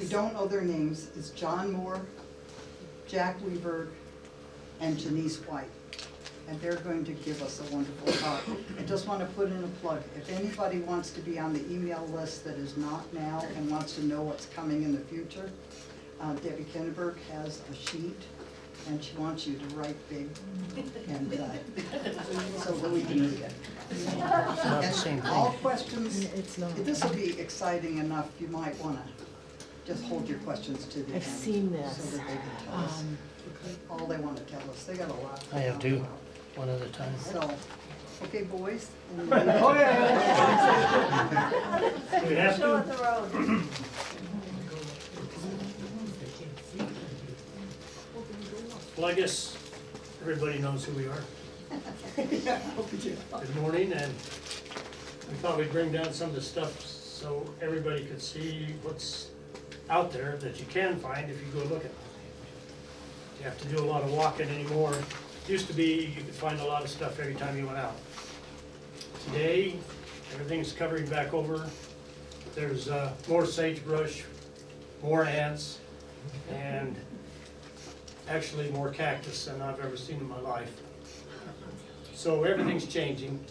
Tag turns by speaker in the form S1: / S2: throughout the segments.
S1: don't know their names, it's John Moore, Jack Weiberg, and Janice White. And they're going to give us a wonderful talk. I just want to put in a plug. If anybody wants to be on the email list that is not now and wants to know what's coming in the future, Debbie Kinneberg has a sheet, and she wants you to write big, and so that we can read it.
S2: Not the same
S1: And all
S2: thing.
S1: questions,
S3: It's not.
S1: this will be exciting enough, you might want to just hold your questions to the end.
S3: I've seen this.
S1: So that they can tell us all they want to tell us. They got a lot. to
S2: I have
S1: talk
S2: two,
S1: about.
S2: one at a time.
S1: So, okay, boys.
S4: We have
S5: Show
S4: to.
S5: it the road.
S4: Well, I guess everybody knows who we are. Good morning, and we thought we'd bring down some of the stuff so everybody could see what's out there that you can find if you go looking. You have to do a lot of walking anymore. Used to be, you could find a lot of stuff every time you went out. Today, everything's covering back over. There's more sagebrush, more ants, and actually more cactus than I've ever seen in my life. So everything's changing.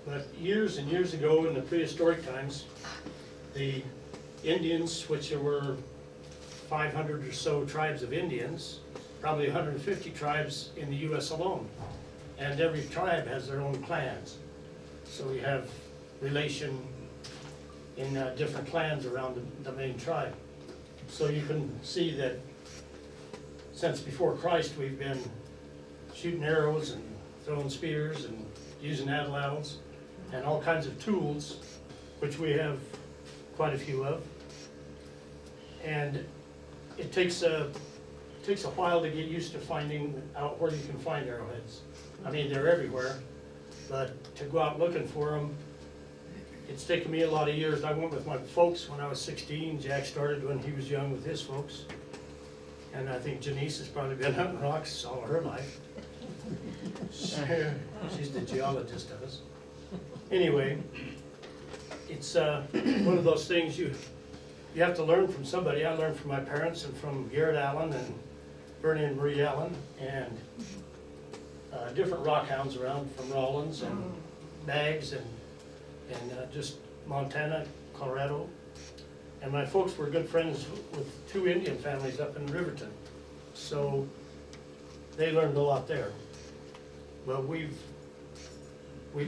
S4: But years and years ago in the prehistoric times, the Indians, which there were 500 or so tribes of Indians, probably 150 tribes in the US alone. And every tribe has their own clans. So we have relation in different clans around the main tribe. So you can see that since before Christ, we've been shooting arrows and throwing spears and using atlatls and all kinds of tools, which we have quite a few of. And it takes a while to get used to finding out where you can find arrowheads. I mean, they're everywhere, but to go out looking for them, it's taken me a lot of years. I went with my folks when I was 16. Jack started when he was young with his folks. And I think Janice has probably been hunting rocks all her life. She's the geologist of us. Anyway, it's one of those things you have to learn from somebody. I learned from my parents and from Garrett Allen and Bernie and Marie Allen and different rock hounds around from Rollins and Baggs and just Montana, Colorado. And my folks were good friends with two Indian families up in Riverton. So they learned a lot there. Well, we've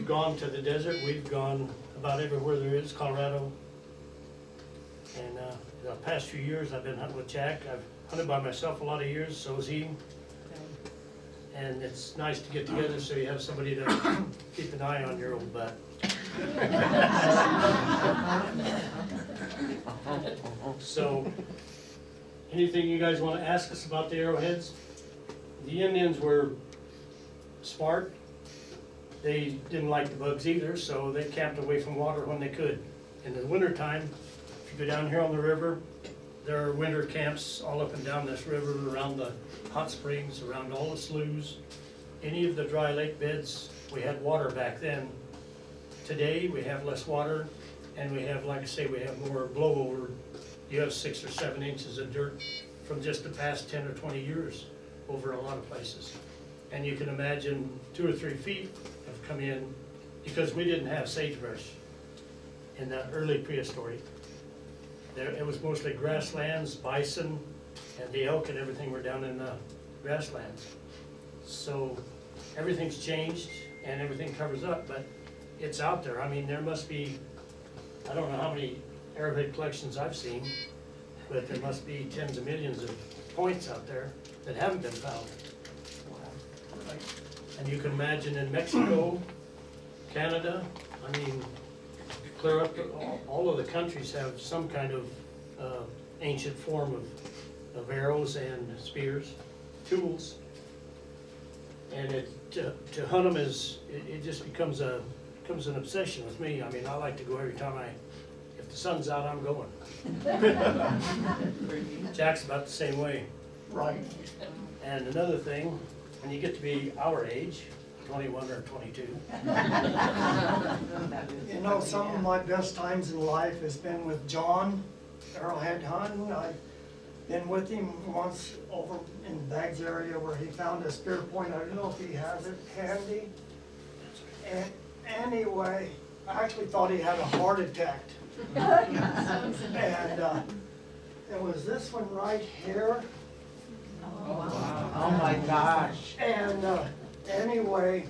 S4: gone to the desert. We've gone about everywhere there is, Colorado. And the past few years I've been hunting with Jack. I've hunted by myself a lot of years, so has he. And it's nice to get together so you have somebody to keep an eye on your old butt. So, anything you guys want to ask us about the arrowheads? The Indians were smart. They didn't like the bugs either, so they camped away from water when they could. In the wintertime, if you go down here on the river, there are winter camps all up and down this river, around the hot springs, around all the sloughs, any of the dry lake beds. We had water back then. Today, we have less water, and we have, like I say, we have more blowover. You have 6 or 7 inches of dirt from just the past 10 or 20 years over a lot of places. And you can imagine 2 or 3 feet have come in because we didn't have sagebrush in the early prehistory. It was mostly grasslands, bison, and the elk and everything were down in the grasslands. So everything's changed and everything covers up, but it's out there. I mean, there must be, I don't know how many arrowhead collections I've seen, but there must be tens of millions of points out there that haven't been found. And you can imagine in Mexico, Canada, I mean, clear up to all of the countries have some kind of ancient form of arrows and spears, tools. And to hunt them it just becomes an obsession with me. I mean, I like to go every time if the sun's out, I'm going. Jack's about the same way.
S1: Right.
S4: And another thing, when you get to be our age, 21 or 22.
S6: You know, some of my best times in life has been with John
S3: arrowhead hunting. I've been with him once over in Baggs area where he found a spear point. I don't know if he has it handy. And anyway, I actually thought he had a heart attack. And it was this one right here.
S5: Oh my gosh.
S3: And anyway,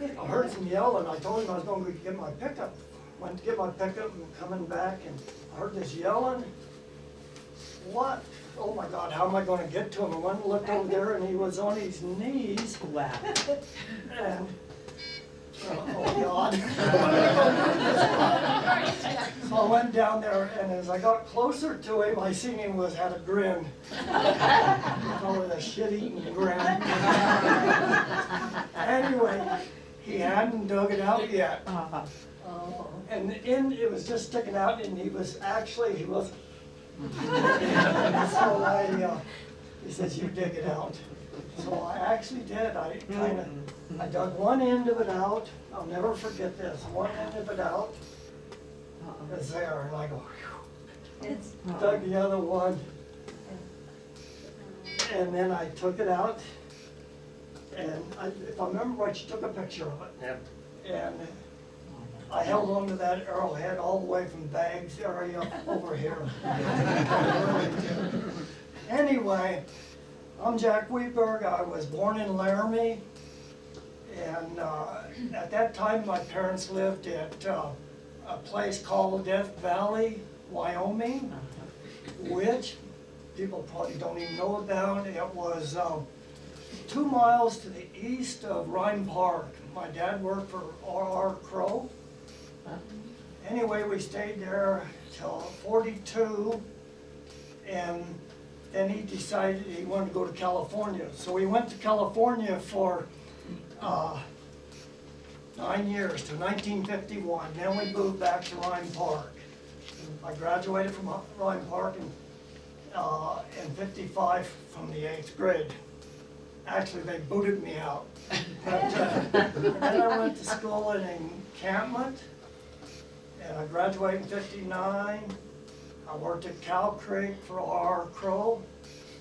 S3: I heard some yelling. I told him I was going to get my pickup. Went to get my pickup and coming back, and I heard this yelling. What? Oh my God, how am I going to get to him? I went and looked over there, and he was on his knees.
S5: Wow.
S3: And, oh God. So I went down there, and as I got closer to him, I seen him had a grin. Call it a shit-eating grin. Anyway, he hadn't dug it out yet.
S5: Uh-huh.
S3: And it was just sticking out, and he was. So he says, you dig it out. So I actually did. I dug one end of it out. I'll never forget this. One end of it out is there, and I go, whew. Dug the other one. And then I took it out, and if I remember right, she took a picture of it.
S4: Yep.
S3: And I held on to that arrowhead all the way from Baggs area over here. Anyway, I'm Jack Weiberg. I was born in Laramie. And at that time, my parents lived at a place called Death Valley, Wyoming, which people probably don't even know about. It was 2 miles to the east of Rhyme Park. My dad worked for R.R. Crow. Anyway, we stayed there till 42, and then he decided he wanted to go to California. So we went to California for 9 years, to 1951. Then we moved back to Rhyme Park. I graduated from Rhyme Park in 55 from the 8th grade. Actually, they booted me out. But then I went to school in encampment, and I graduated in 59. I worked at Cow Creek for R. Crow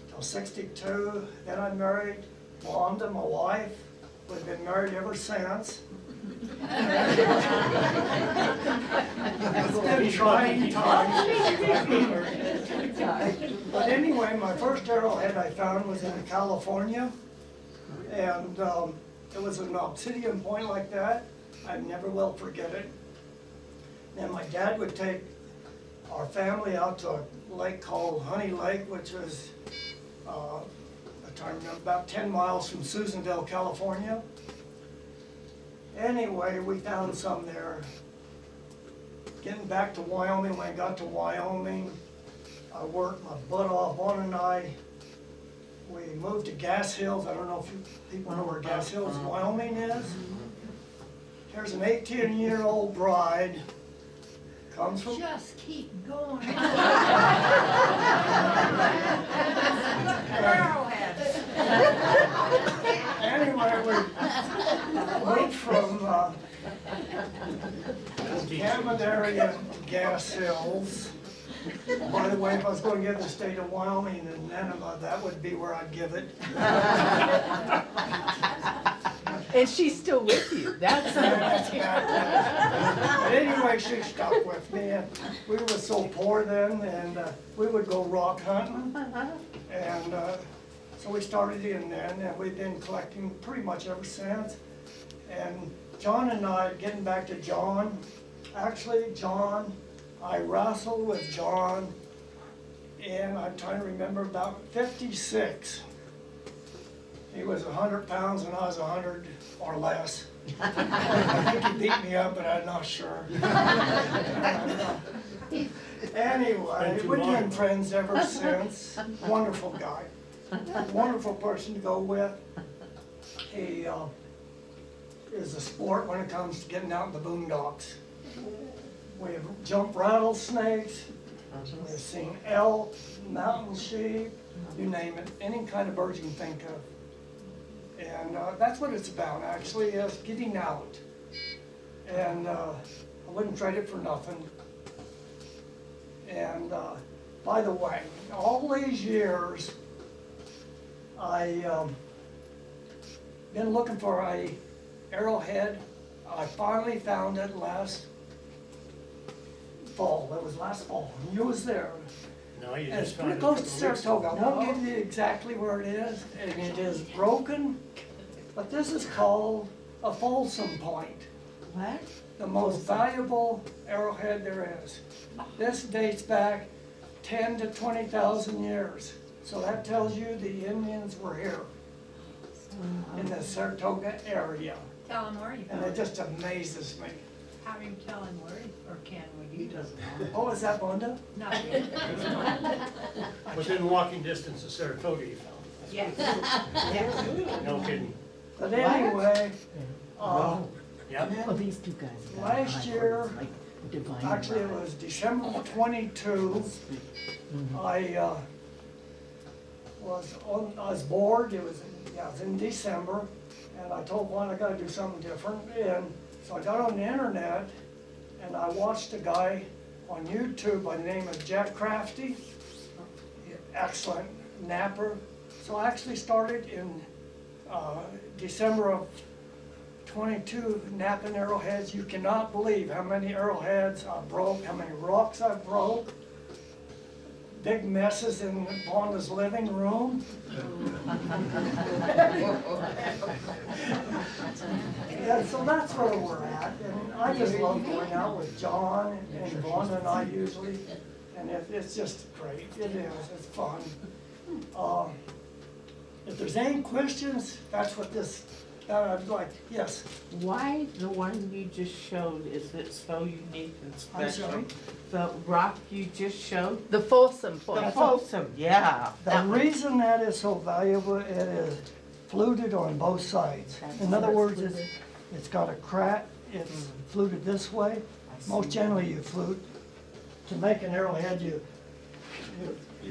S3: till 62. Then I married Wanda, my wife. We've been married ever since. It's been trying times. But anyway, my first arrowhead I found was in California. And it was an obsidian point like that. I never will forget it. And my dad would take our family out to a lake called Honey Lake, which was, about 10 miles from Susanville, California. Anyway, we found some there. Getting back to Wyoming, when I got to Wyoming, I worked my butt off. Vaughn and I, we moved to Gas Hills. I don't know if people know where Gas Hills, Wyoming is. Here's an 18-year-old bride. Comes from.
S6: Just keep going.
S3: Anyway, we moved from Cameron area to Gas Hills. By the way, if I was going to give the state of Wyoming and Nineveh, that would be where I'd give it.
S5: And she's still with you. That's
S3: But anyway, she stuck with me, and we were so poor then, and we would go rock hunting, and so we started in then, and we've been collecting pretty much ever since. And John and I, getting back to John, actually John, I wrestled with John, and I'm trying to remember, about 56. He was 100 pounds and I was 100 or less. I think he beat me up, but I'm not sure. Anyway, we've been friends ever since. Wonderful guy. Wonderful person to go with. He is a sport when it comes to getting out in the boondocks. We have jumped rattlesnakes. We've seen elk, mountain sheep, you name it, any kind of birds you can think of. And that's what it's about, actually, is getting out. And I wouldn't trade it for nothing. And, by the way, all these years, I, been looking for a arrowhead. I finally found it last fall. It was last fall. You was there.
S4: No, you
S3: And it's
S4: just found
S3: pretty
S4: it.
S3: close to
S4: a couple weeks
S3: Saratoga. I
S4: ago.
S3: won't give you exactly where it is, and it is broken, but this is called a Folsom Point.
S5: What?
S3: The most valuable arrowhead there is. This dates back 10 to 20,000 years. So that tells you the Indians were here in the Saratoga area.
S6: Tell him where you
S3: And
S6: found
S3: it
S6: it.
S3: just amazes me.
S6: How do you tell him where, or can we?
S1: He doesn't know.
S3: Oh, is that Linda?
S6: Not yet.
S4: Within walking distance of Saratoga, you found
S6: Yes.
S4: it. No kidding.
S3: But anyway,
S4: Yep.
S5: Oh, these two guys. got
S3: Last
S5: high
S3: year,
S5: horns, like divine
S3: actually it
S5: right.
S3: was December 22. I was bored, it was in December, and I told one I gotta do something different, and so I got on the internet, and I watched a guy on YouTube by the name of Jack Crafty, excellent napper. So I actually started in December of 22 napping arrowheads. You cannot believe how many arrowheads I broke, how many rocks I broke. Big messes in Vonda's living room. Yeah, so that's where we're at, and I just love going out with John and Vonda and I usually, and it's just great, it is, it's fun. If there's any questions, that's what this, I'd like, yes,
S7: Why the one you just showed, is it so unique and
S3: I'm
S7: special?
S3: sorry?
S7: The rock you just showed?
S5: The Folsom
S7: The
S5: Point.
S7: Folsom, yeah.
S3: The
S7: that one.
S3: reason that is so valuable, it is fluted on both sides. In other words, it's got a crack, it's fluted this way. Most generally you flute, to make an arrowhead, you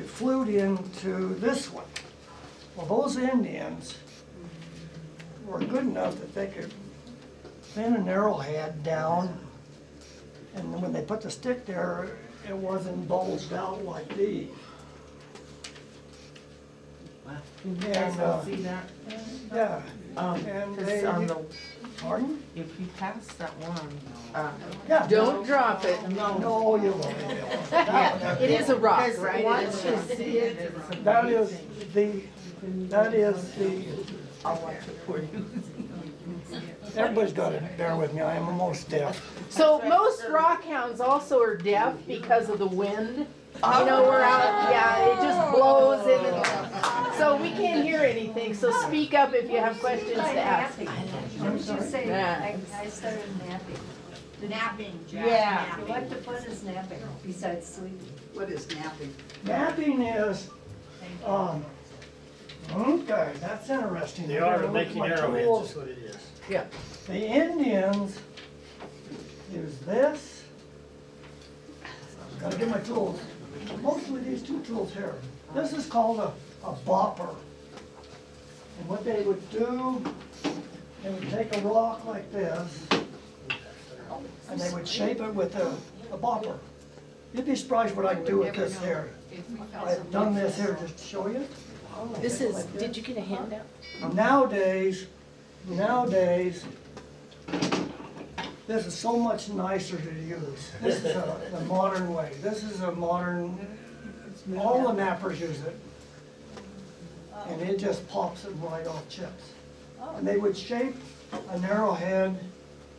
S3: flute into this way. Well, those Indians were good enough that they could thin an arrowhead down, and when they put the stick there, it wasn't bulged out like these.
S7: Can you guys
S3: And,
S7: all see that?
S3: Yeah, and
S7: 'cause
S3: they,
S7: on the,
S3: pardon?
S7: if you pass that one,
S3: Yeah.
S5: Don't drop it.
S3: No, you won't.
S5: It is a rock,
S7: because
S5: right? It
S7: once
S5: is
S7: you
S5: a rock.
S7: see it, it's
S3: That is
S7: amazing.
S3: I'll watch it for you. Everybody's got to bear with me, I am almost deaf.
S5: So most rock hounds also are deaf because of the wind. You know, we're out, yeah, it just blows in and, so we can't hear anything, so speak up if you have questions to ask.
S6: What did you say?
S5: Yeah.
S6: I started napping. Napping, Jack.
S7: Yeah.
S6: Napping. What the fun is napping besides sleeping?
S1: What is napping?
S3: Napping is, okay, that's interesting.
S4: The art of
S3: Look at
S4: making
S3: my
S4: arrowheads
S3: tools.
S4: is what it is.
S5: Yeah.
S3: The Indians use this. Gotta get my tools. Mostly these two tools here. This is called a bopper. And what they would do, they would take a rock like this, and they would shape it with a bopper. You'd be surprised what I can do with this here. I've done this here just to show you.
S5: This is, did you get a handout?
S3: Nowadays, this is so much nicer to use. This is the modern way. This is a modern, all the nappers use it. And it just pops it right off chips. And they would shape an arrowhead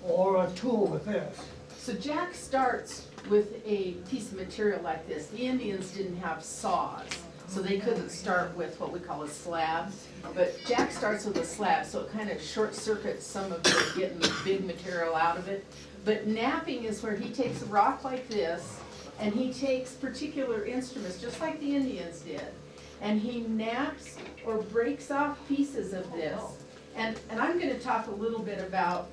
S3: or a tool with this.
S5: So Jack starts with a piece of material like this. The Indians didn't have saws, so they couldn't start with what we call a slab. But Jack starts with a slab, so it kind of short circuits some of the getting the big material out of it. But napping is where he takes a rock like this, and he takes particular instruments, just like the Indians did, and he naps or breaks off pieces of this. And I'm gonna talk a little bit about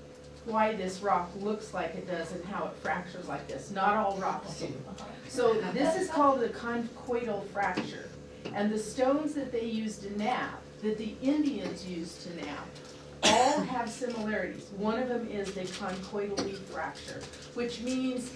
S5: why this rock looks like it does and how it fractures like this. Not all rocks do. So this is called a conchoidal fracture. And the stones that they used to nap, that the Indians used to nap, all have similarities. One of them is the conchoidally fracture, which means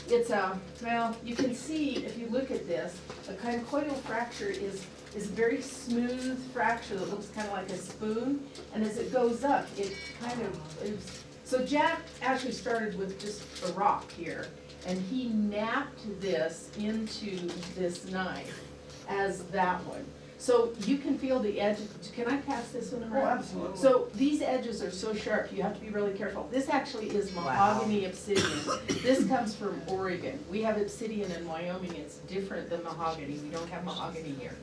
S5: it's a, well, you can see, if you look at this, a conchoidal fracture is a very smooth fracture that looks kind of like a spoon, and as it goes up, it kind of is. So Jack actually started with just a rock here, and he napped this into this knife as that one. So you can feel the edge, can I pass this one
S3: Oh,
S5: around?
S3: absolutely.
S5: So these edges are so sharp, you have to be really careful. This actually is mahogany obsidian. This comes from Oregon. We have obsidian in Wyoming, it's different than mahogany, we don't have mahogany here.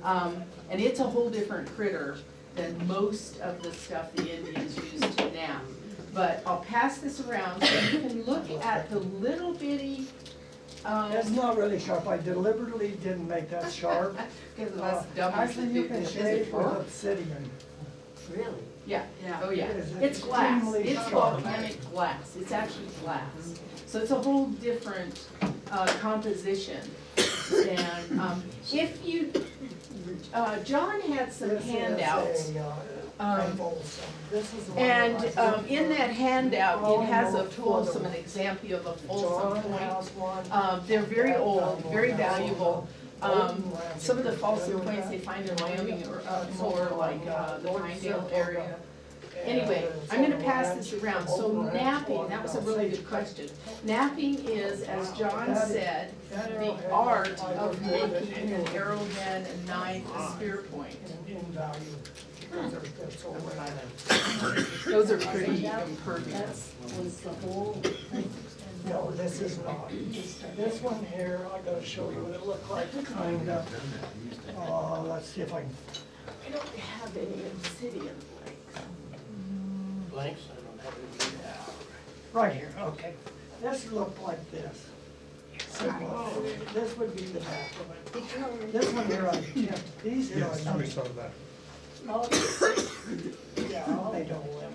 S5: And it's a whole different critter than most of the stuff the Indians used to nap. But I'll pass this around so you can look at the little bitty,
S3: It's not really sharp, I deliberately didn't make that sharp.
S5: because that's dumb.
S3: Actually, you can shave with obsidian.
S6: Really?
S5: Yeah, oh yeah,
S3: It is
S5: it's glass,
S3: extremely
S5: it's
S3: sharp.
S5: volcanic glass, it's actually glass. So it's a whole different composition. And if you, John had some
S3: This is
S5: handouts.
S3: handful, so this is the one
S5: And
S3: that I-
S5: in that handout, it has a
S3: Oh,
S5: Folsom, an example of a Folsom
S3: John
S5: point.
S3: has one.
S5: They're very old, very valuable. Some of the Folsom points they find in Wyoming are more like the Pinedale area. Anyway, I'm gonna pass this around. So napping, that was a really good question. Napping is, as John said, the art of making an arrowhead, a knife, a spear point.
S3: In value. Because it's over.
S5: Those are pretty impervious.
S6: Was the whole thing?
S3: No, this is not. This one here, I gotta show you what it looked like, kinda. Let's see if I can,
S5: I don't have any obsidian flakes.
S4: Blanks, I don't have any.
S3: right here, okay. This looked like this. This would be the back of it. This one here, I tipped, these here, I
S8: Somebody saw that.
S3: yeah, they don't win.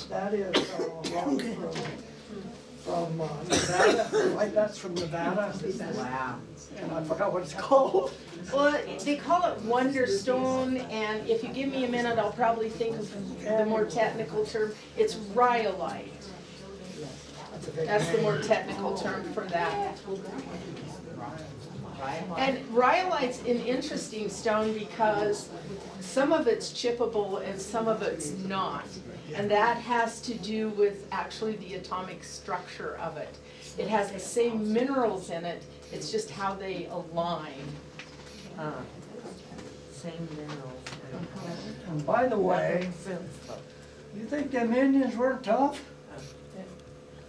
S3: That is, rock from Nevada, right, that's from Nevada.
S5: Wow.
S3: And I forgot what it's called.
S5: Well, they call it Wonderstone, and if you give me a minute, I'll probably think of the more technical term. It's rhyolite.
S3: That's a big
S5: That's the
S3: name.
S5: more technical term for that. And rhyolite's an interesting stone because some of it's chippable and some of it's not. And that has to do with actually the atomic structure of it. It has the same minerals in it, it's just how they align.
S7: Same minerals.
S3: And by the way, you think them Indians weren't tough?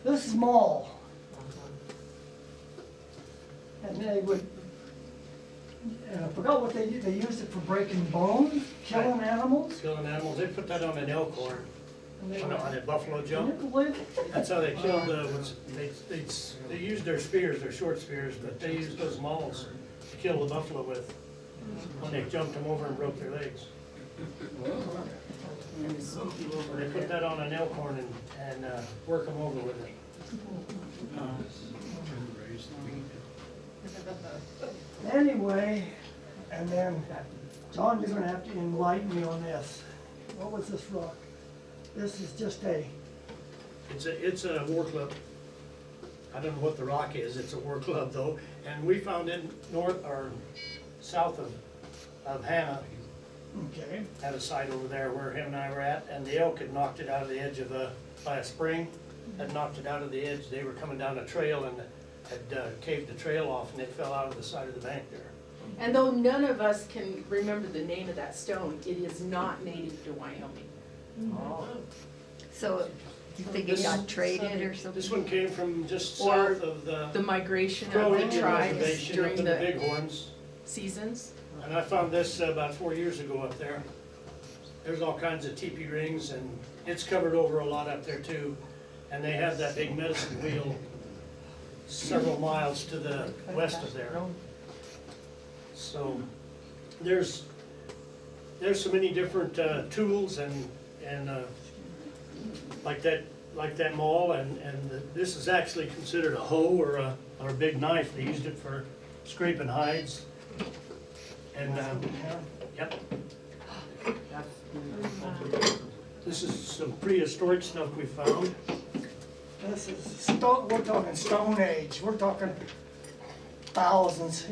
S3: This is small. And they would, and I forgot what they used it for breaking bones, killing animals.
S4: Killing animals, they put that on an elk horn,
S3: And they
S4: on
S3: would-
S4: a buffalo
S3: Can you
S4: jump.
S3: believe it?
S4: That's how they killed they used their spears, their short spears, but they used those mauls to kill the buffalo with. When they jumped them over and broke their legs. They put that on an elk horn and work them over with it.
S3: Anyway, and then, John, you're gonna have to enlighten me on this. What was this rock? This is just
S4: It's a war club. I don't know what the rock is, it's a war club though, and we found it north or south of Hannah,
S3: okay,
S4: at a site over there where him and I were at, and the elk had knocked it out of the edge of by a spring, had knocked it out of the edge. They were coming down a trail and had caved the trail off, and it fell out of the side of the bank there.
S5: And though none of us can remember the name of that stone, it is not native to Wyoming.
S9: So you think it got traded or something?
S4: This one came from just
S5: Or
S4: south of the
S5: The migration
S4: Crow
S5: of the
S4: Indian
S5: tribes
S4: Reservation up
S5: during
S4: in the
S5: the
S4: Bighorns.
S5: seasons.
S4: And I found this about 4 years ago up there. There's all kinds of teepee rings, and it's covered over a lot up there too. And they have that big medicine wheel several miles to the west of there. So there's so many different tools and like that maul, and this is actually considered a hoe or a big knife. They used it for scraping hides. And yep. This is some prehistoric stuff we found.
S3: This is stone, we're talking Stone Age, we're talking thousands,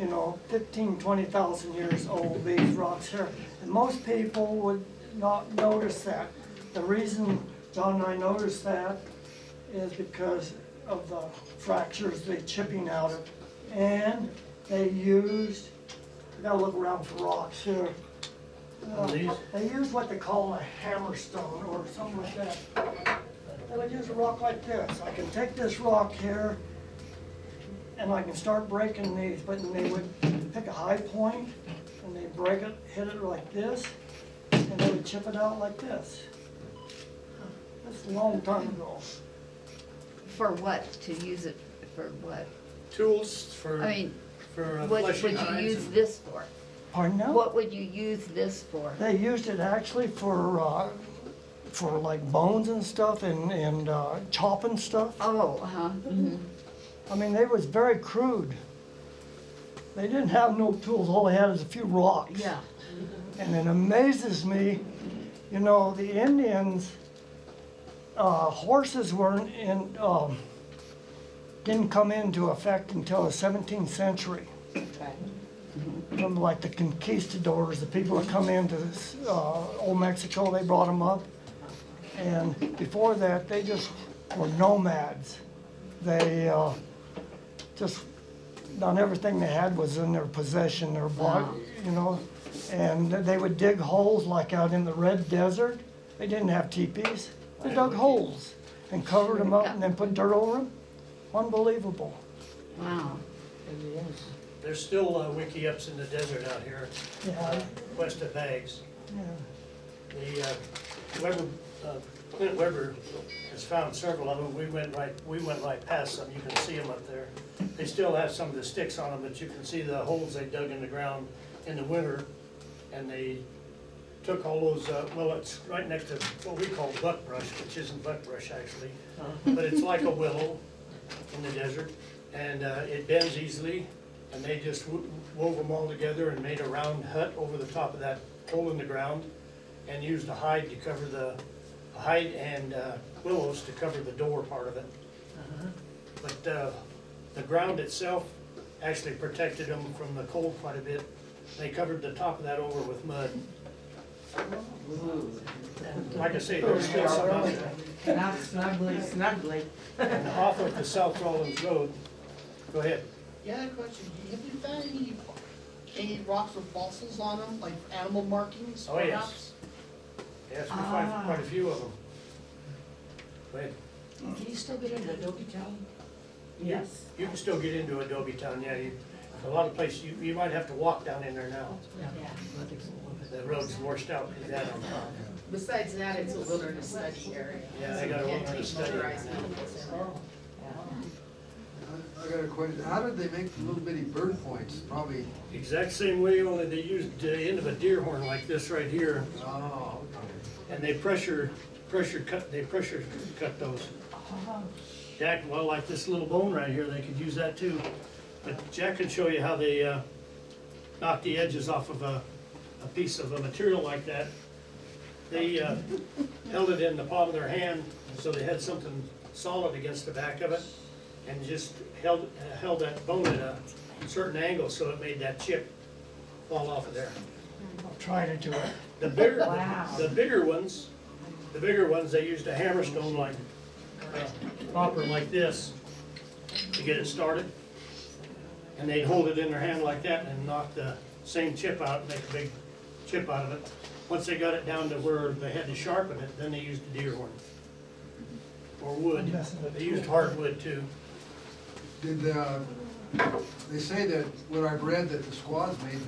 S3: 15, 20,000 years old, these rocks here. And most people would not notice that. The reason John and I noticed that is because of the fractures, the chipping out of, and they used, I gotta look around for rocks here.
S4: These?
S3: They used what they call a hammerstone or something like that. They would use a rock like this. I can take this rock here and I can start breaking these, but then they would pick a high point and they break it, hit it like this, and they would chip it out like this. That's a long time ago.
S9: For what? To use it for what?
S4: Tools for,
S9: I mean,
S4: for
S9: what
S4: fleshing
S9: would you
S4: hides
S9: use
S4: and-
S9: this for?
S3: Pardon now?
S9: What would you use this for?
S3: They used it actually for like bones and stuff and chopping stuff.
S9: Oh, huh?
S3: I mean, they was very crude. They didn't have no tools, all they had is a few rocks.
S9: Yeah.
S3: And it amazes me, the Indians, horses weren't didn't come into effect until the 17th century. From like the conquistadors, the people that come into this, old Mexico, they brought them up. And before that, they just were nomads. They just done everything they had was in their possession, their body, And they would dig holes like out in the Red Desert. They didn't have teepees. They dug holes and covered them up and then put dirt over them. Unbelievable.
S9: Wow.
S4: There's still wiki-ups in the desert out here,
S3: Yeah,
S4: west of Bags.
S3: yeah.
S4: The Clint Weber has found several of them. We went right past some. You can see them up there. They still have some of the sticks on them, but you can see the holes they dug in the ground in the winter. And they took all those, it's right next to what we call buckbrush, which isn't buckbrush actually. But it's like a willow in the desert, and it bends easily. And they just wove them all together and made a round hut over the top of that hole in the ground, and used a hide to cover the hide and willows to cover the door part of it. But the ground itself actually protected them from the cold quite a bit. They covered the top of that over with mud. Like I say, there's still some out there.
S7: Not snugly.
S4: And off of the South Rollins Road, go ahead.
S8: Yeah, question. Have you found any rocks with fossils on them, like animal markings,
S4: Oh, yes.
S8: perhaps?
S4: Yes, we find quite a few of them. Go ahead.
S6: Can you still get into Adobe Town?
S7: Yes.
S4: You can still get into Adobe Town, yeah. A lot of places, you might have to walk down in there now.
S6: Yeah.
S4: The road's washed out with that on top.
S5: Besides that, it's a wilderness study area.
S4: Yeah, they got a
S5: Can't
S4: wilderness
S5: take
S4: study.
S5: motorized vehicles in there.
S10: I got a question, how did they make the little bitty bird points? Probably,
S4: Exact same way, only they used the end of a deer horn like this right here,
S10: oh, okay.
S4: and they pressure cut those. Jack, well, like this little bone right here, they could use that too. But Jack can show you how they knock the edges off of a piece of a material like that. They held it in the palm of their hand, so they had something solid against the back of it, and just held that bone at a certain angle so it made that chip fall off of there.
S3: I'll try to do it.
S4: The bigger ones, they used a hammerstone like copper like this to get it started. And they'd hold it in their hand like that and knock the same chip out and make a big chip out of it. Once they got it down to where they had to sharpen it, then they used a deer horn. Or wood. They used hardwood too.
S10: Did, they say that, what I've read, that the squaws made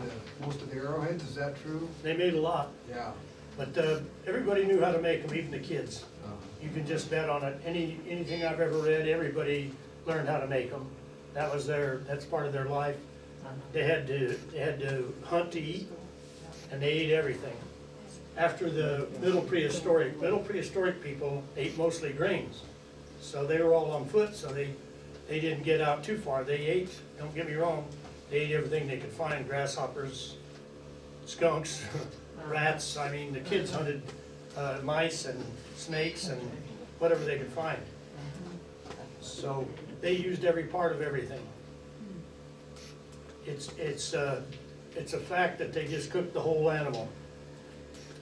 S10: most of the arrowheads, is that true?
S4: They made a lot,
S10: Yeah.
S4: but everybody knew how to make them, even the kids.
S10: Uh,
S4: You can just bet on it. Anything I've ever read, everybody learned how to make them. That's part of their life. They had to hunt to eat, and they ate everything. After the middle prehistoric people ate mostly grains. So they were all on foot, so they didn't get out too far. They ate, don't get me wrong, they ate everything they could find, grasshoppers, skunks, rats. I mean, the kids hunted mice and snakes and whatever they could find. So they used every part of everything. It's a fact that they just cooked the whole animal.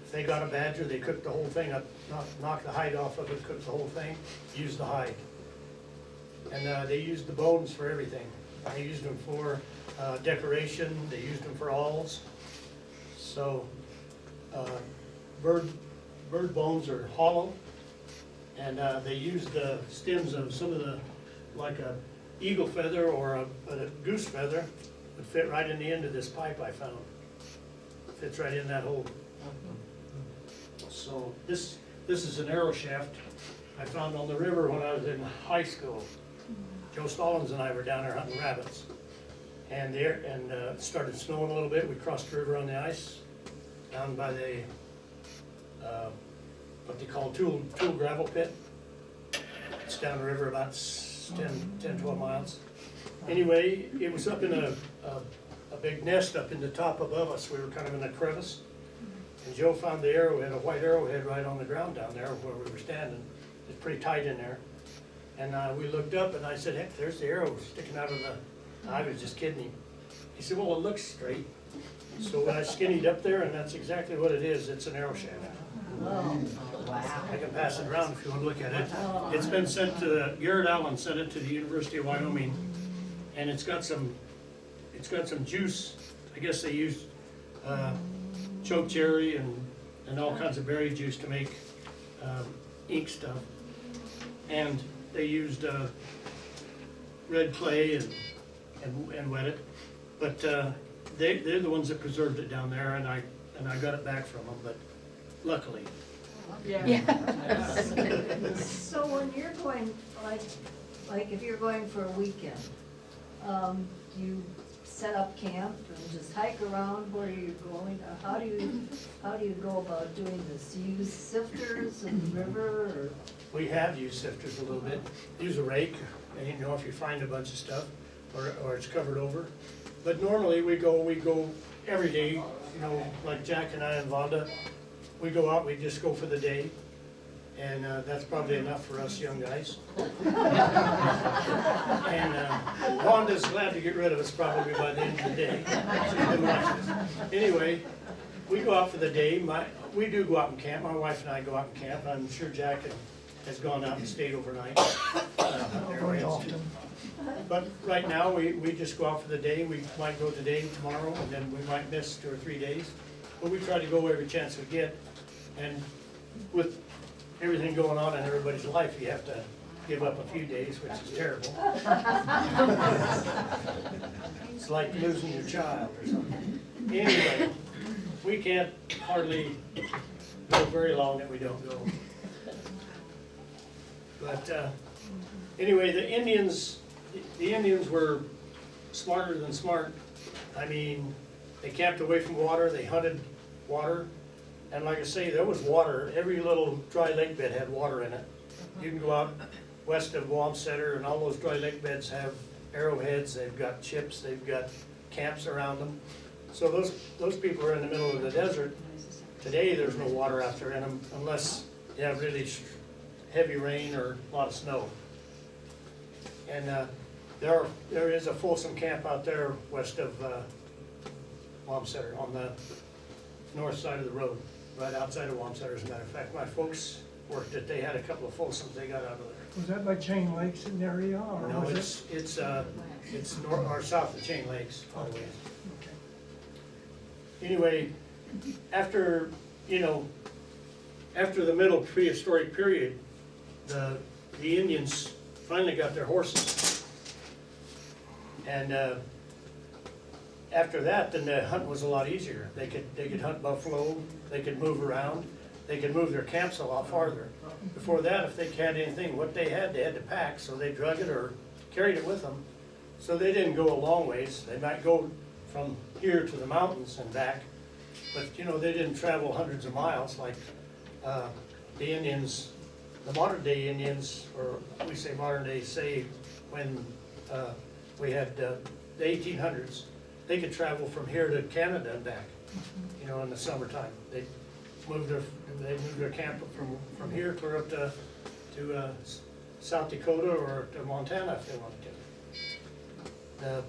S4: If they got a badger, they cooked the whole thing up, knock the hide off of it, cooked the whole thing, used the hide. And they used the bones for everything. They used them for decoration, they used them for awls. So bird bones are hollow, and they used the stems of some of the, like a eagle feather or a goose feather would fit right in the end of this pipe I found. Fits right in that hole. So this is an arrow shaft I found on the river when I was in high school. Joe Stallings and I were down there hunting rabbits. And it started snowing a little bit. We crossed the river on the ice down by the, what they call tool gravel pit. It's down the river about 10, 12 miles. Anyway, it was up in a big nest up in the top above us. We were kind of in a crevice. And Joe found the arrowhead, a white arrowhead right on the ground down there where we were standing. It's pretty tight in there. And we looked up and I said, heck, there's the arrow sticking out of the, I was just kidding him. He said, well, it looks straight. So I skinnied up there and that's exactly what it is. It's an arrow shaft.
S9: Oh, wow.
S4: I can pass it around if you want to look at it. It's been sent to, Garrett Allen sent it to the University of Wyoming. And it's got some juice. I guess they used chokecherry and all kinds of berry juice to make ink stuff. And they used red clay and wet it. But they're the ones that preserved it down there, and I got it back from them, but luckily.
S5: Yeah.
S11: So when you're going, like if you're going for a weekend, you set up camp and just hike around where you're going? How do you go about doing this? Do you use sifters in the river, or?
S4: We have used sifters a little bit. Use a rake, and you know, if you find a bunch of stuff, or it's covered over. But normally we go every day, you know, like Jack and I and Vonda, we go out, we just go for the day. And that's probably enough for us young guys. And Wanda's glad to get rid of us probably by the end of the day. She's been watching us. Anyway, we go out for the day. We do go out and camp. My wife and I go out and camp. I'm sure Jack has gone out and stayed overnight. Very often. But right now, we just go out for the day. We might go today, tomorrow, and then we might miss 2 or 3 days. But we try to go every chance we get. And with everything going on in everybody's life, you have to give up a few days, which is terrible. It's like losing your child or something. Anyway, we can't hardly go very long that we don't go. But anyway, the Indians were smarter than smart. I mean, they camped away from water, they hunted water. And like I say, there was water. Every little dry lake bed had water in it. You can go out west of Wamsetter, and all those dry lake beds have arrowheads. They've got chips. They've got camps around them. So those people are in the middle of the desert. Today, there's no water out there in them unless you have really heavy rain or a lot of snow. And there is a Folsom camp out there west of Wamsetter on the north side of the road. Right outside of Wamsetter, as a matter of fact. My folks worked it. They had a couple of Folsoms they got out of there.
S3: Was that by Chain Lakes in the area, or
S4: No,
S3: was
S4: it's north or south of Chain Lakes, all the way. Anyway, after the middle prehistoric period, the Indians finally got their horses. And after that, then the hunt was a lot easier. They could hunt buffalo, they could move around, they could move their camps a lot farther. Before that, if they had anything, what they had to pack, so they drug it or carried it with them. So they didn't go a long ways. They might go from here to the mountains and back, but they didn't travel hundreds of miles like the Indians, the modern day Indians, or we say modern day, say when we had the 1800s. They could travel from here to Canada and back, in the summertime. They moved their camp from here clear up to South Dakota or to Montana if they wanted to.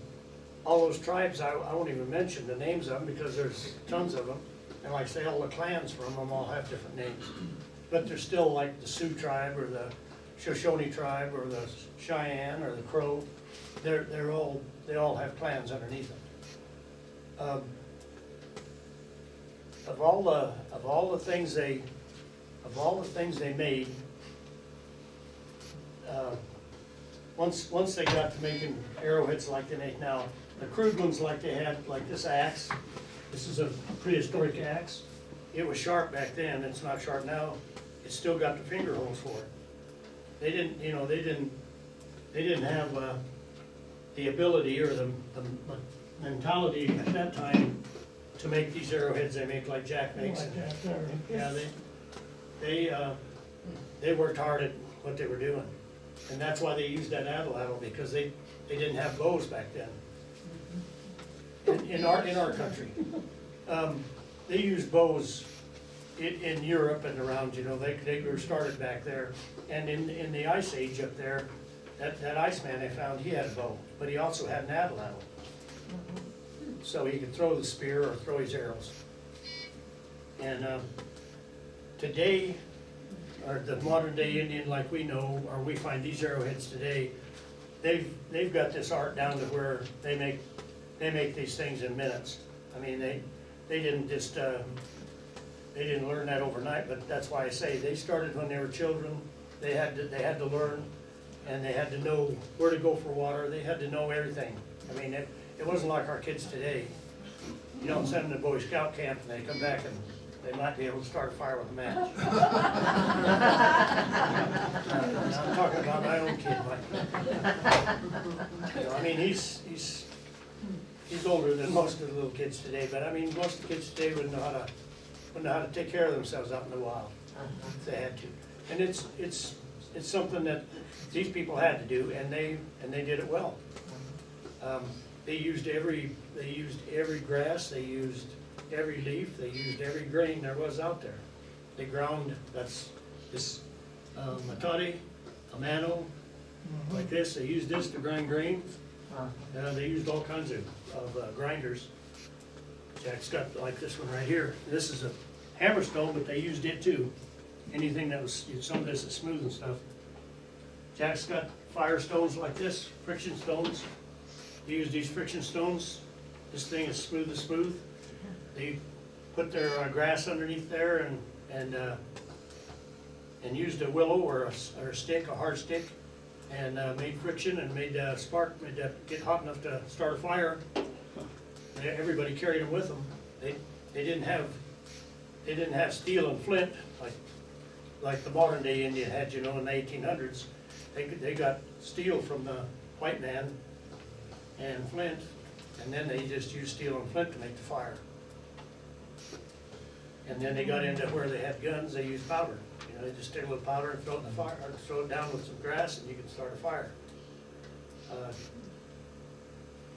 S4: All those tribes, I won't even mention the names of them because there's tons of them. And like I say, all the clans from them all have different names. But they're still like the Sioux tribe or the Shoshone tribe or the Cheyenne or the Crow. They all have clans underneath them. Of all the things they made, once they got to making arrowheads like they make now, the crude ones like they had, like this axe, this is a prehistoric axe. It was sharp back then, it's not sharp now. It's still got the finger holes for it. They didn't have the ability or the mentality at that time to make these arrowheads they make like Jack makes. Yeah, they worked hard at what they were doing. And that's why they used that atlatl, because they didn't have bows back then. In our country. They used bows in Europe and around, they were started back there. And in the Ice Age up there, that Iceman they found, he had a bow, but he also had an atlatl. So he could throw the spear or throw his arrows. And today, or the modern day Indian like we know, or we find these arrowheads today, they've got this art down to where they make these things in minutes. I mean, they didn't just, they didn't learn that overnight, but that's why I say they started when they were children. They had to learn, and they had to know where to go for water. They had to know everything. I mean, it wasn't like our kids today. You don't send them to Boy Scout camp and they come back and they might be able to start a fire with a match. I'm talking about my own kid. I mean, he's older than most of the little kids today, but I mean, most of the kids today wouldn't know how to take care of themselves out in the wild if they had to. And it's something that these people had to do, and they did it well. They used every grass, they used every leaf, they used every grain there was out there. They ground, that's this matari, amano, like this. They used this to grind grain. They used all kinds of grinders. Jack's got like this one right here. This is a hammerstone, but they used it too. Anything that was, some of this is smooth and stuff. Jack's got fire stones like this, friction stones. They use these friction stones. This thing is smooth as smooth. They put their grass underneath there and used a willow or a stick, a hard stick, and made friction and made spark, made that get hot enough to start a fire. Everybody carried them with them. They didn't have steel and flint like the modern day Indian had, in the 1800s. They got steel from the white man and flint, and then they just used steel and flint to make the fire. And then they got into where they had guns, they used powder. They just take a little powder and throw it in the fire, or throw it down with some grass, and you can start a fire.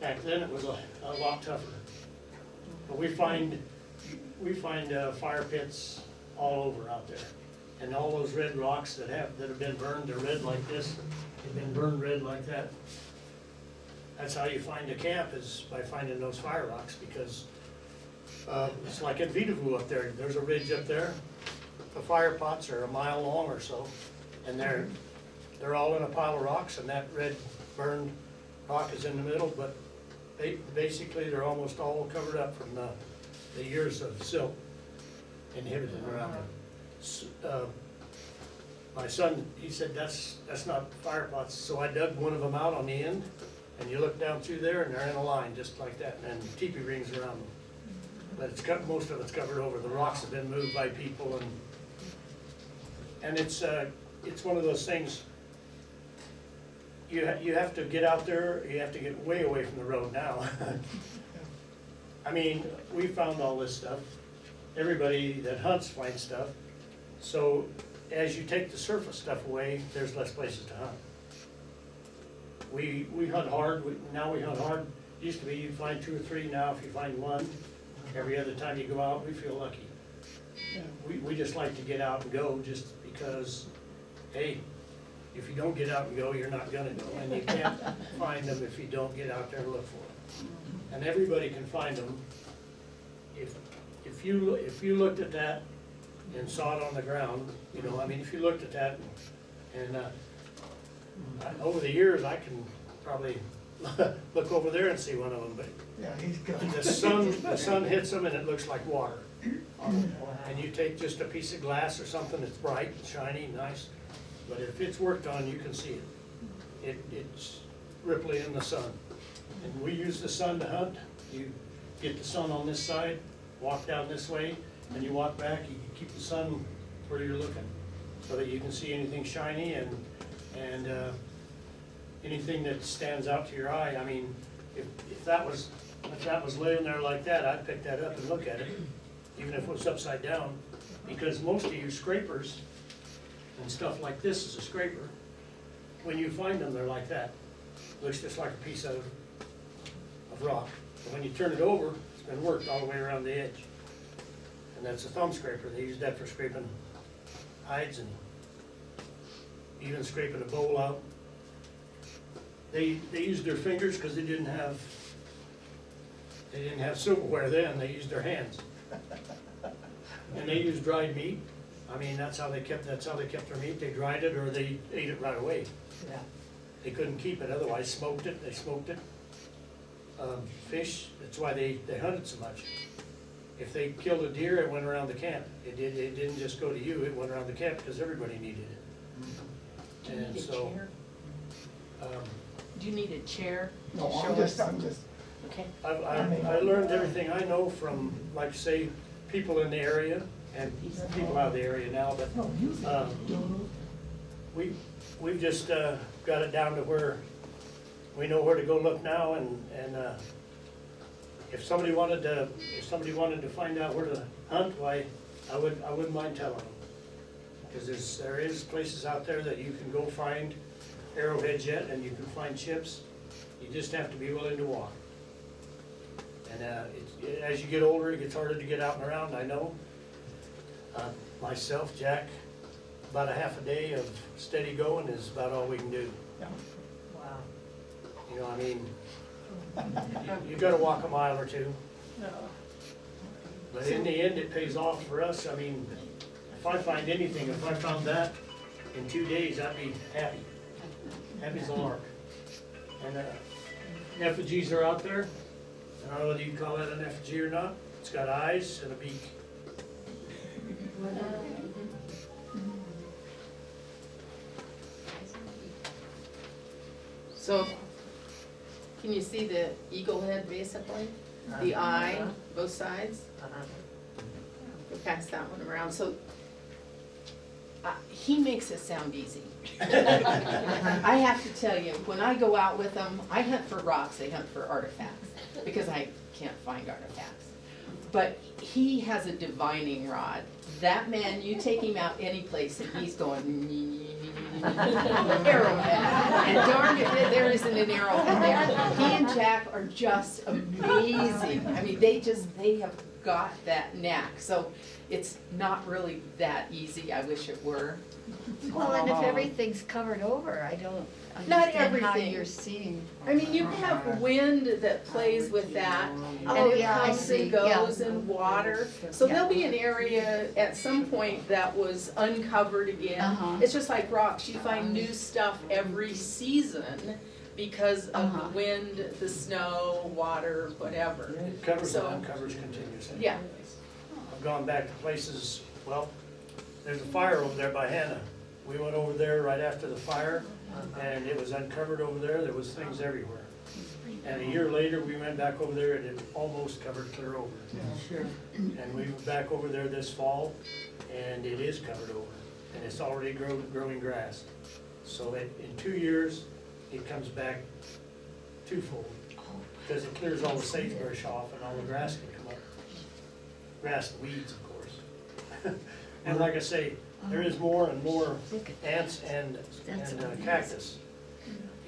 S4: Back then, it was a lot tougher. But we find fire pits all over out there, and all those red rocks that have been burned, they're red like this. They've been burned red like that. That's how you find a camp, is by finding those fire rocks, because it's like at Vitavu up there. There's a ridge up there. The fire pots are a mile long or so, and they're all in a pile of rocks, and that red burned rock is in the middle, but basically they're almost all covered up from the years of silt inhibited around them. My son, he said that's not fire pots, so I dug one of them out on the end, and you look down through there and they're in a line just like that, and then teepee rings around them. But most of it's covered over. The rocks have been moved by people, and it's one of those things. You have to get out there. You have to get way away from the road now. I mean, we found all this stuff. Everybody that hunts finds stuff. So as you take the surface stuff away, there's less places to hunt. We hunt hard. Now we hunt hard. Used to be you find 2 or 3. Now if you find 1, every other time you go out, we feel lucky. We just like to get out and go, just because, hey, if you don't get out and go, you're not gonna go, and you can't find them if you don't get out there and look for them. And everybody can find them. If you looked at that and saw it on the ground, you know, I mean, if you looked at that and, over the years, I can probably look over there and see one of them, but
S3: Yeah, he's got.
S4: the sun hits them and it looks like water. And you take just a piece of glass or something that's bright, shiny, nice, but if it's worked on, you can see it. It's rippling in the sun. And we use the sun to hunt. You get the sun on this side, walk down this way, and you walk back, you keep the sun where you're looking, so that you can see anything shiny and anything that stands out to your eye. I mean, if that was laying there like that, I'd pick that up and look at it, even if it was upside down, because most of you scrapers and stuff like this is a scraper. When you find them, they're like that. Looks just like a piece of rock. But when you turn it over, it's been worked all the way around the edge. And that's a thumb scraper. They use that for scraping hides and even scraping a bowl out. They used their fingers because they didn't have silverware then. They used their hands. And they used dried meat. I mean, that's how they kept their meat. They dried it or they ate it right away.
S6: Yeah.
S4: They couldn't keep it, otherwise they smoked it. Fish, that's why they hunted so much. If they killed a deer, it went around the camp. It didn't just go to you, it went around the camp because everybody needed it. And so,
S5: Do you need a chair?
S3: No,
S5: to show
S3: I'm just,
S5: us? Okay.
S4: I learned everything I know from, like, say, people in the area and people out of the area now, but, we've just, got it down to where we know where to go look now, and if somebody wanted to find out where to hunt, why, I wouldn't mind telling them. Because there is places out there that you can go find arrowheads yet, and you can find chips. You just have to be willing to walk. And as you get older, it gets harder to get out and around, I know. Myself, Jack, about a half a day of steady going is about all we can do.
S6: Wow.
S4: You know, I mean, you gotta walk a mile or two. But in the end, it pays off for us. I mean, if I find anything, if I found that in 2 days, I'd be happy. Happy as a lark. And effigies are out there. I don't know whether you call that an effigy or not. It's got eyes and a beak.
S5: So, can you see the eagle head basically? The eye, both sides? We'll pass that one around. So, he makes it sound easy. I have to tell you, when I go out with him, I hunt for rocks, they hunt for artifacts, because I can't find artifacts. But he has a divining rod. That man, you take him out any place and he's going, arrowhead. And darn if there isn't an arrowhead there. He and Jack are just amazing. I mean, they have got that knack. So it's not really that easy. I wish it were.
S9: Well, and if everything's covered over, I don't
S5: Not
S9: understand how
S5: everything.
S9: you're seeing.
S5: I mean, you have wind that plays with that,
S9: Oh,
S5: and it
S9: yeah, I
S5: comes
S9: see,
S5: and
S9: yeah.
S5: goes, and water. So
S9: Yeah.
S5: there'll be an area at some point that was uncovered again.
S9: Uh-huh.
S5: It's just like rocks, you find new stuff every season because of the wind, the snow, water, whatever.
S4: It covers
S5: So-
S4: and uncovers continuously.
S5: Yeah,
S4: I've gone back to places, well, there's a fire over there by Hannah. We went over there right after the fire, and it was uncovered over there was things everywhere. And a year later, we went back over there and it almost covered clear over.
S6: Sure.
S4: And we were back over there this fall, and it is covered over, and it's already growing grass. So in 2 years, it comes back twofold, because it clears all the sagebrush off and all the grass can come up. Grass and weeds, of course. And like I say, there is more and more ants and cactus.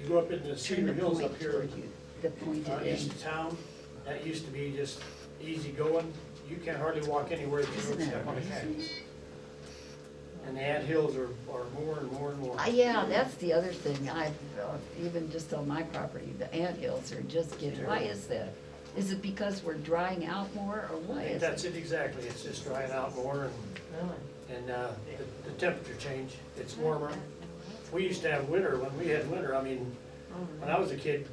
S4: You go up into Cedar Hills up here,
S9: The pointed
S4: east of town, that used to be just easy going. You can't hardly walk anywhere that you don't step on a cactus. And the anthills are more and more and more.
S9: Yeah, that's the other thing, I've, even just on my property, the anthills are just getting, why is that? Is it because we're drying out more, or why
S4: I think
S9: is
S4: that's
S9: it?
S4: it exactly, it's just drying out more and the temperature change, it's warmer. We used to have winter, when we had winter, I mean, when I was a kid,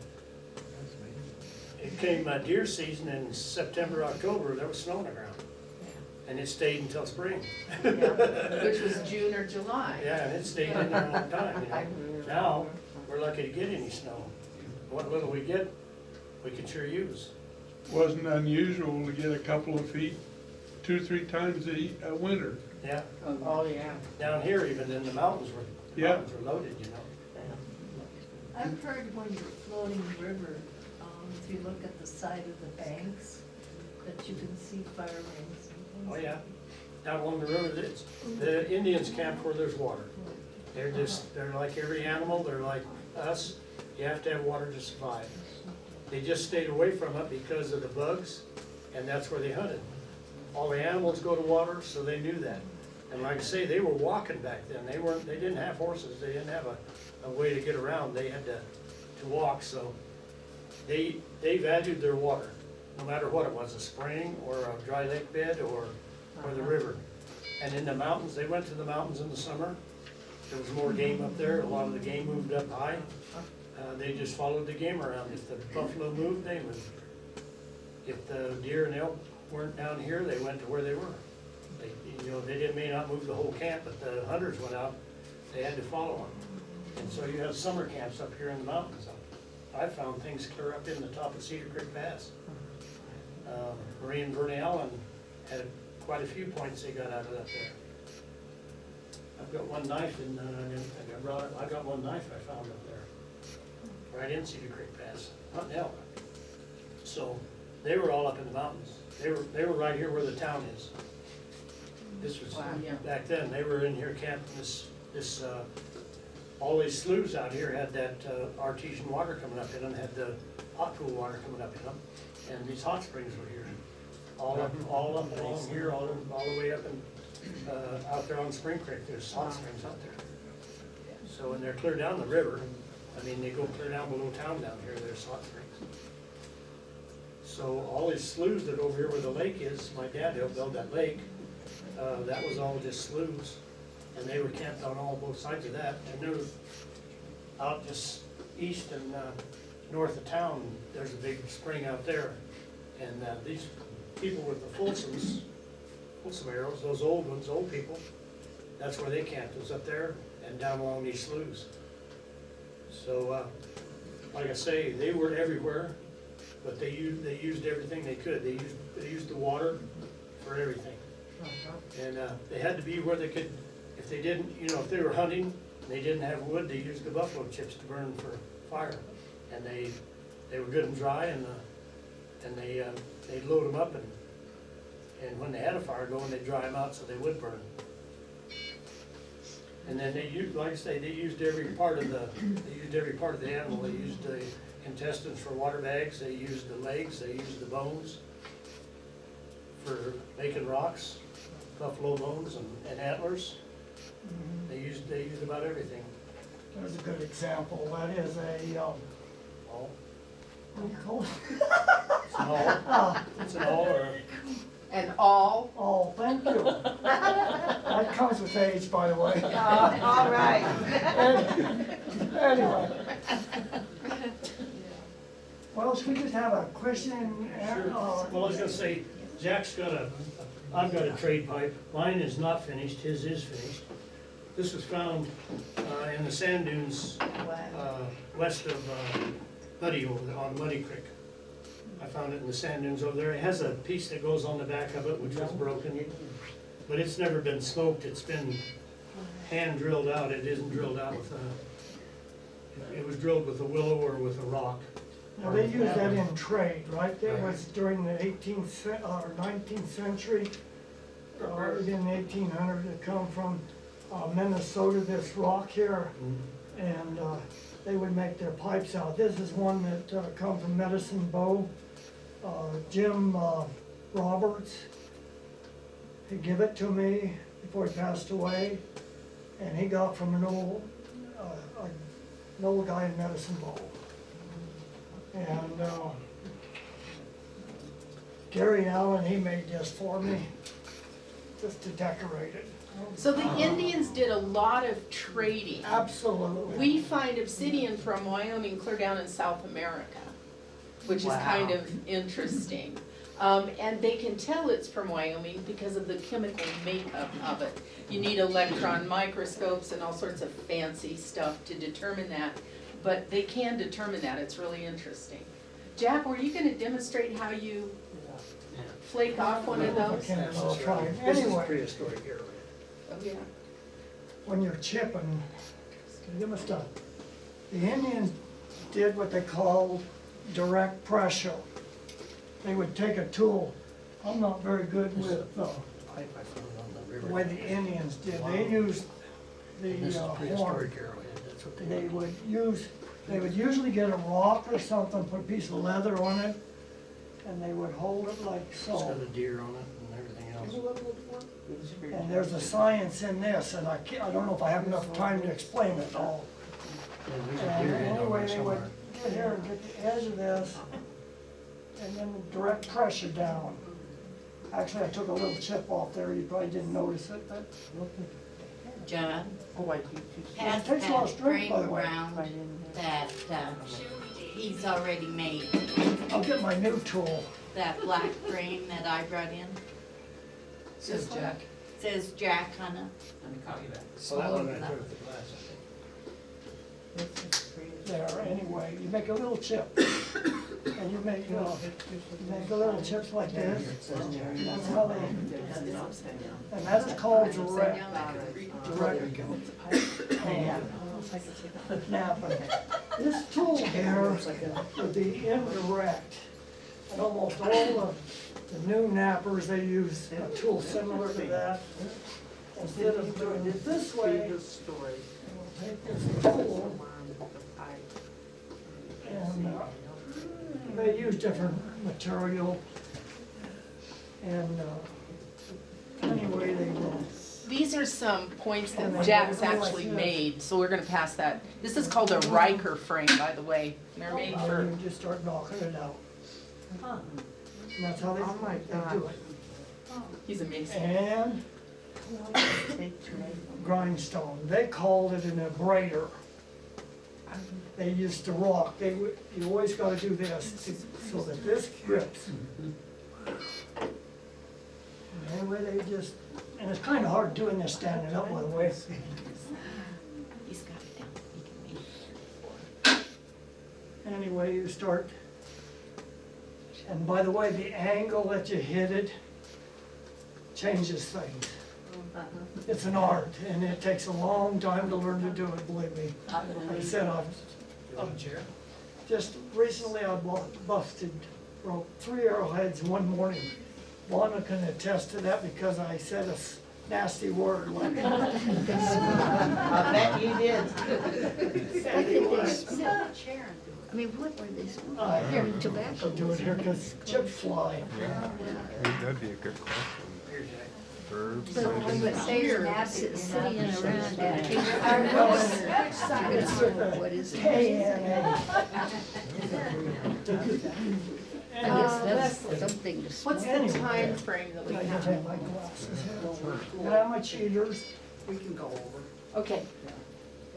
S4: it came deer season in September, October, there was snow on the ground. And it stayed until spring.
S5: Which was June or July.
S4: Yeah, and it stayed in there a long time, you know. Now, we're lucky to get any snow. What little we get, we can sure use.
S12: Wasn't unusual to get a couple of feet, 2-3 times a winter.
S4: Yeah,
S7: Oh, yeah.
S4: down here even in the mountains
S12: Yeah.
S4: were loaded, you know.
S11: I've heard when you're floating river, if you look at the side of the banks, that you can see fire rings and things.
S4: Oh, yeah. Down along the river, the Indians camp where there's water. They're like every animal, they're like us. You have to have water to survive. They just stayed away from it because of the bugs, and that's where they hunted. All the animals go to water, so they knew that. And like I say, they were walking back then. They didn't have horses, they didn't have a way to get around. They had to walk, so they valued their water, no matter what it was, a spring or a dry lake bed or the river. And in the mountains, they went to the mountains in the summer. There was more game up there, a lot of the game moved up high. They just followed the game around. If the buffalo moved, they moved. If the deer and elk weren't down here, they went to where they were. They may not move the whole camp, but the hunters went out, they had to follow them. And so you have summer camps up here in the mountains. I found things clear up in the top of Cedar Creek Pass. Marie and Verne Allen had quite a few points they got out of up there. I've got one knife and I got one knife I found up there, right in Cedar Creek Pass, hunting elk. So they were all up in the mountains. They were right here where the town is. This was back then. They were in here camping. All these sloughs out here had that artesian water coming up in them, had the hot pool water coming up in them, and these hot springs were here. All up along here, all the way up and out there on Spring Creek, there's hot springs out there. So when they're clear down the river, I mean, they go clear down below town down here, there's hot springs. So all these sloughs that over here where the lake is, my dad helped build that lake, that was all just sloughs. And they were camped on both sides of that. And there was out just east and north of town, there's a big spring out there. And these people with the Folsom arrows, those old ones, old people, that's where they camped, was up there and down along these sloughs. So, like I say, they were everywhere, but they used everything they could. They used the water for everything. And they had to be where they could, if they didn't, if they were hunting and they didn't have wood, they used the buffalo chips to burn for fire. And they were good and dry, and they'd load them up, and when they had a fire going, they'd dry them out so they would burn. And then they used, like I say, they used every part of the animal. They used the intestines for water bags, they used the legs, they used the bones for making rocks, buffalo bones and antlers. They used about everything.
S3: There's a good example. That is a,
S4: All.
S3: what do you call it?
S4: It's an awl. It's an awl or
S5: And all.
S3: Oh, thank you. That comes with age, by the way.
S11: All right.
S3: Anyway. Well, should we just have a question?
S4: Sure. Well, I was gonna say, I've got a trade pipe. Mine is not finished, his is finished. This was found in the sand dunes west of Muddy on Muddy Creek. I found it in the sand dunes over there. It has a piece that goes on the back of it, which was broken, but it's never been smoked. It's been hand drilled out. It isn't drilled out with it was drilled with a willow or with a rock.
S3: Now, they used that in trade, right? That was during the 18th or 19th century, or in the 1800s. It come from Minnesota, this rock here, and they would make their pipes out. This is one that come from Medicine Bow. Jim Roberts, he gave it to me before he passed away, and he got from an old guy in Medicine Bow. And Gary Allen, he made this for me, just to decorate it.
S5: So the Indians did a lot of trading.
S3: Absolutely.
S5: We find obsidian from Wyoming clear down in South America, which is kind of interesting. And they can tell it's from Wyoming because of the chemical makeup of it. You need electron microscopes and all sorts of fancy stuff to determine that, but they can determine that. It's really interesting. Jack, were you gonna demonstrate how you flake off one of those?
S3: Okay, I'll try.
S4: This is
S3: Anyway,
S4: prehistoric era.
S5: Oh, yeah.
S3: when you're chipping, give us the Indians did what they called direct pressure. They would take a tool. I'm not very good with
S2: Pipe I found on the
S3: the
S2: river.
S3: way the Indians did. They used the
S2: This is
S3: horn.
S2: prehistoric arrowhead, that's what
S3: They would usually get a rock or something, put a piece of leather on it, and they would hold it like
S2: It's got
S3: so.
S2: a deer on it and everything else.
S3: And there's a science in this, and I don't know if I have enough time to explain it all.
S2: Yeah, there's a
S3: And
S2: deer head over
S3: anyway,
S2: there
S3: they would
S2: somewhere.
S3: get here and get the edge of this, and then direct pressure down. Actually, I took a little chip off there, you probably didn't notice it, but
S7: John,
S3: it takes a lot of strength, by the way.
S7: that he's already made,
S3: I'll get my new tool.
S7: that black frame that I brought in,
S1: Says Jack.
S7: says Jack on it.
S4: So that one I took with the glass, I think.
S3: There, anyway, you make a little chip, and you make a little chips like this. That's how they, and that is called direct hand. Napping. This tool here would be indirect, and almost all of the new nappers, they use a tool similar to that. Instead of doing it this way, we'll take this tool, and they use different material, and anyway, they will.
S5: These are some points that Jack's actually made, so we're gonna pass that. This is called a Riker frame, by the way. They're made for,
S3: You just start knocking it out. And that's how they do it.
S5: he's amazing.
S3: And grindstone, they called it an abrader. They used to rock, you always gotta do this so that this grips. And anyway, and it's kinda hard doing this standing up, by the way.
S5: He's got it down. He can make it.
S3: Anyway, you start, and by the way, the angle that you hit it changes things. It's an art, and it takes a long time to learn to do it, believe me. Like I said, just recently I broke 3 arrowheads in one morning. Lana can attest to that because I said a nasty word like
S7: I bet you did.
S9: I think they smell. I mean, what were they? Here, tobacco.
S3: do it here because chips fly.
S13: That'd be a good question. Verbs.
S9: Here, sitting around. What is it?
S3: K-N-A.
S9: I guess that's something to smell.
S5: What's the time frame that we
S3: I can
S5: have?
S3: take my glasses here. Can I have my cheaters?
S1: We can go over.
S5: Okay,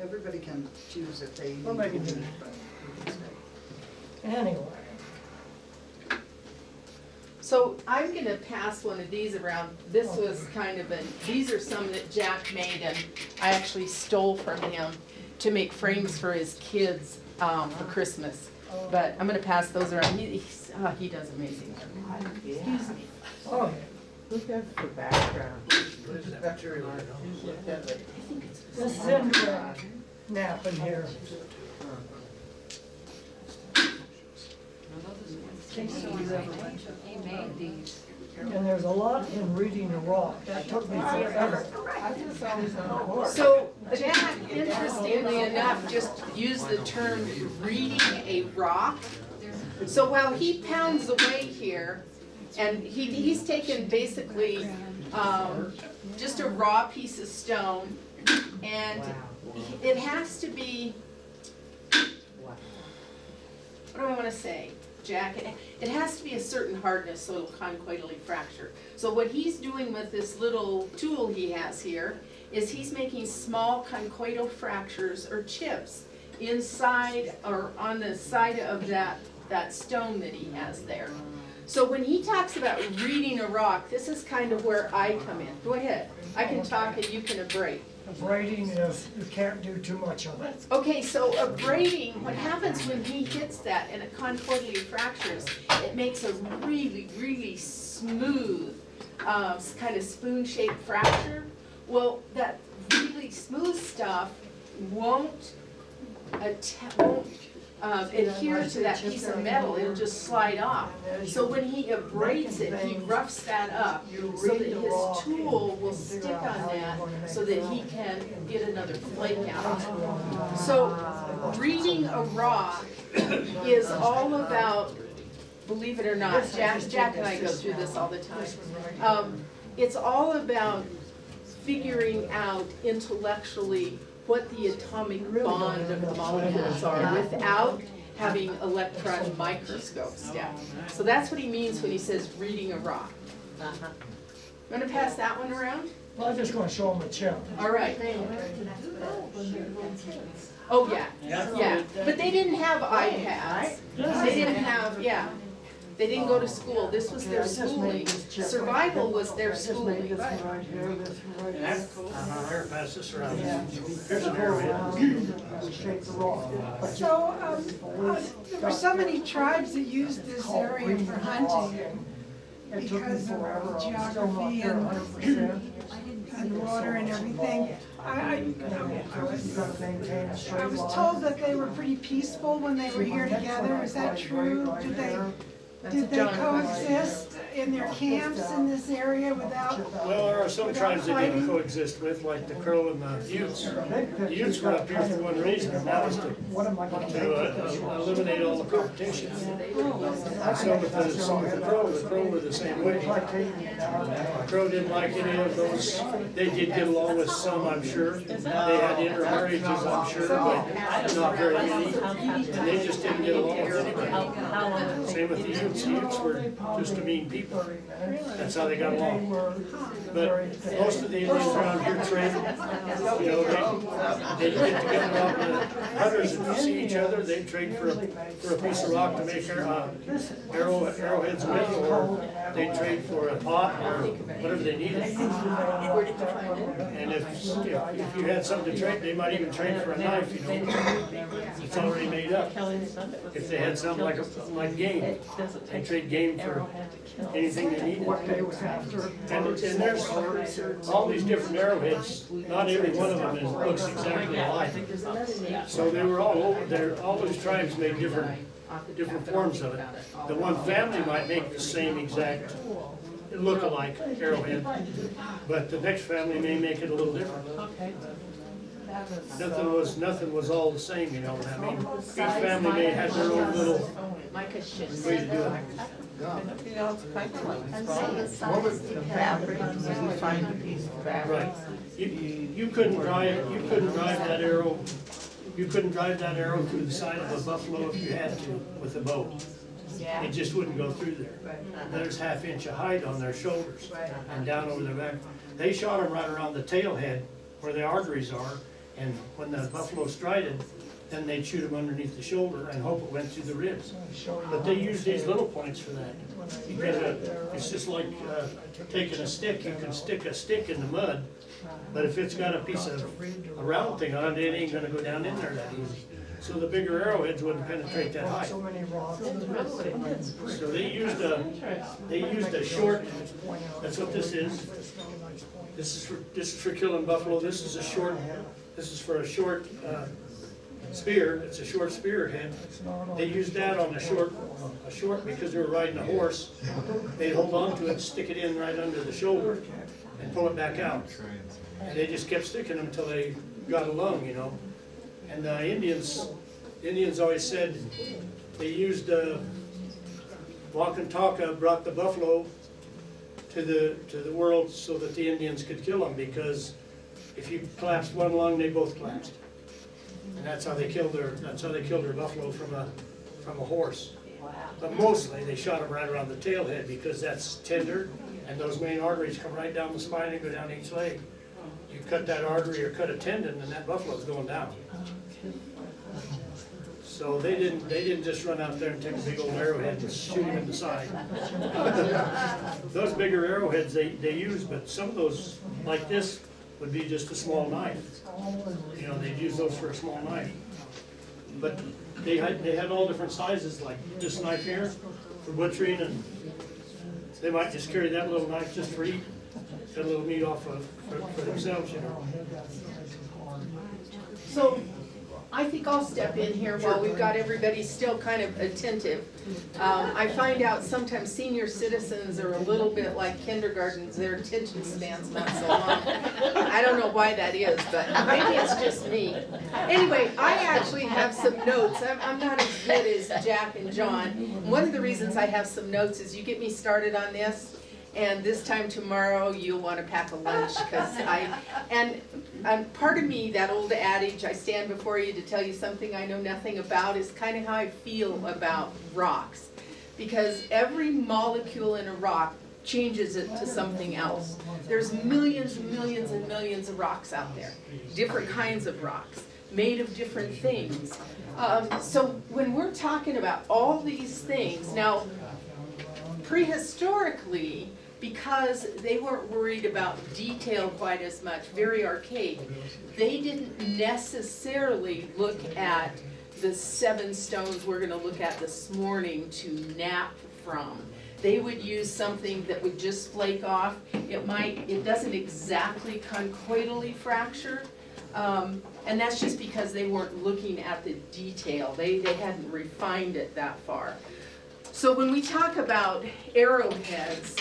S1: Everybody can choose if they.
S3: We'll make it do. Anyway,
S5: so I'm gonna pass one of these around. This was kind of these are some that Jack made and I actually stole from him to make frames for his kids, for Christmas. But I'm gonna pass those around. He does amazing work. Excuse me.
S3: oh, yeah.
S7: Who does the background?
S3: This is indirect napping here.
S9: He made these.
S3: And there's a lot in reading the rock. That took me forever.
S5: So Jack, interestingly enough, just used the term reading a rock. So while he pounds away here, and he's taken basically just a raw piece of stone, And it has to be, what do I wanna say, Jack? It has to be a certain hardness so it'll conchoidally fracture. So what he's doing with this little tool he has here is he's making small conchoidal fractures or chips inside or on the side of that stone that he has there. So when he talks about reading a rock, this is kind of where I come in. Go ahead, I can talk and you can abrade.
S3: Abrading is, you can't do too much of it.
S5: Okay, so abrading, what happens when he hits that and it conchoidally fractures, it makes a really, really smooth, kind of spoon-shaped fracture. Well, that really smooth stuff won't adhere to that piece of metal, it'll just slide off. So when he abrades it, he roughs that up so that his tool will stick on that so that he can get another flake out. So reading a rock is all about, believe it or not, Jack and I go through this all the time. It's all about figuring out intellectually what the atomic bond of the molecules are without having electron microscopes down. So that's what he means when he says reading a rock. You want to pass that one around?
S3: Well, I'm just gonna show them a chip.
S5: All right. Oh, yeah, yeah. But they didn't have iPads. They didn't have, yeah. They didn't go to school. This was their schooling. Survival was their schooling.
S4: Here, pass this around. Here's an arrowhead.
S14: So, there were so many tribes that used this area for hunting because of geography and water and everything. I was told that they were pretty peaceful when they were here together. Is that true? Did they coexist in their camps in this area without?
S4: Well, there are some tribes that you can coexist with, like the Crow and the Utes. The Utes were up here for one reason, and that was to eliminate all the competition. And so with the Crow were the same way. The Crow didn't like any of those. They did get along with some, I'm sure. They had intermarriages, I'm sure, but not very many. And they just didn't get along with anybody. Same with the Utes. The Utes were just a mean people. That's how they got along. But most of the Indians around here traded. You know, they get together on the hunters, if you see each other, they trade for a piece of rock to make arrowheads with, or they trade for a pot or whatever they needed. And if you had something to trade, they might even trade for a knife, you know. It's already made up. If they had something like game, they trade game for anything they needed. And there's all these different arrowheads, not every one of them looks exactly alike. So they were all over there, all those tribes made different forms of it. The one family might make the same exact look-alike arrowhead, but the next family may make it a little different. Nothing was all the same, you know what I mean? Each family may have their own little way to do it.
S7: You know, it's kind of like what was the fabric when you find a piece of fabric?
S4: Right. You couldn't drive that arrow. You couldn't drive that arrow through the side of a buffalo if you had to with a bow. It just wouldn't go through there. There's ½ inch of height on their shoulders and down over their back. They shot them right around the tail head where the arteries are, and when the buffalo strided, then they'd shoot them underneath the shoulder and hope it went through the ribs. But they use these little points for that. Because it's just like taking a stick. You can stick a stick in the mud, but if it's got a piece of a round thing on it, it ain't gonna go down in there that easy. So the bigger arrowheads wouldn't penetrate that high. So they used a short. That's what this is. This is for killing buffalo. This is a short. This is for a short spear. It's a short spearhead. They used that on a short because they were riding a horse. They'd hold on to it, stick it in right under the shoulder, and pull it back out. And they just kept sticking them until they got a lung, you know. And the Indians always said they used Wakantaka brought the buffalo to the world so that the Indians could kill them, because if you collapsed one lung, they both collapsed. And that's how they killed their buffalo from a horse. But mostly, they shot them right around the tailhead because that's tender, and those main arteries come right down the spine and go down each leg. You cut that artery or cut a tendon, and that buffalo's going down. So they didn't just run out there and take a big old arrowhead and shoot him in the side. Those bigger arrowheads they use, but some of those, like this, would be just a small knife. You know, they'd use those for a small knife. But they had all different sizes, like this knife here for butchering, and they might just carry that little knife just for eat, get a little meat off of for themselves, you know.
S5: So I think I'll step in here while we've got everybody still kind of attentive. I find out sometimes senior citizens are a little bit like kindergartens, their attention span's not so long. I don't know why that is, but maybe it's just me. Anyway, I actually have some notes. I'm not as good as Jack and John. One of the reasons I have some notes is you get me started on this, and this time tomorrow you'll want to pack a lunch, because and part of me, that old adage, I stand before you to tell you something I know nothing about, is kind of how I feel about rocks. Because every molecule in a rock changes it to something else. There's millions and millions and millions of rocks out there, different kinds of rocks, made of different things. So when we're talking about all these things, now prehistorically, because they weren't worried about detail quite as much, very archaic, they didn't necessarily look at the 7 stones we're going to look at this morning to nap from. They would use something that would just flake off. It doesn't exactly conchoidally fracture, and that's just because they weren't looking at the detail. They hadn't refined it that far. So when we talk about arrowheads,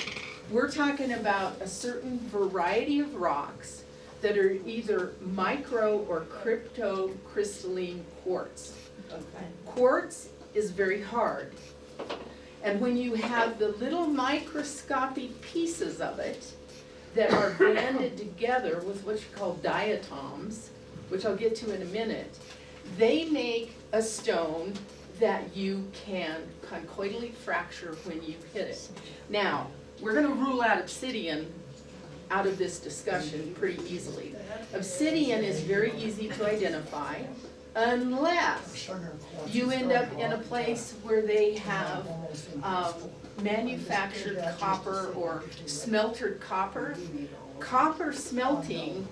S5: we're talking about a certain variety of rocks that are either micro or cryptocrystalline quartz. Quartz is very hard. And when you have the little microscopic pieces of it that are banded together with what you call diatoms, which I'll get to in a minute, they make a stone that you can conchoidally fracture when you hit it. Now, we're going to rule out obsidian out of this discussion pretty easily. Obsidian is very easy to identify unless you end up in a place where they have manufactured copper or smeltered copper. Copper smelting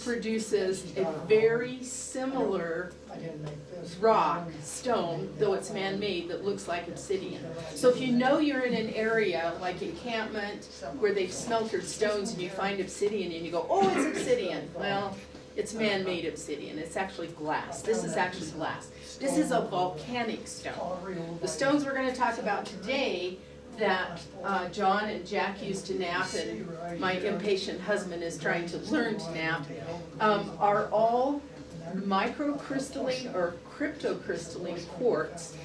S5: produces a very similar rock, stone, though it's man-made, that looks like obsidian. So if you know you're in an area like encampment where they've smeltered stones and you find obsidian and you go, oh, it's obsidian. Well, it's man-made obsidian. It's actually glass. This is actually glass. This is a volcanic stone. The stones we're going to talk about today that John and Jack used to nap, and my impatient husband is trying to learn to nap, are all microcrystalline or cryptocrystalline quartz.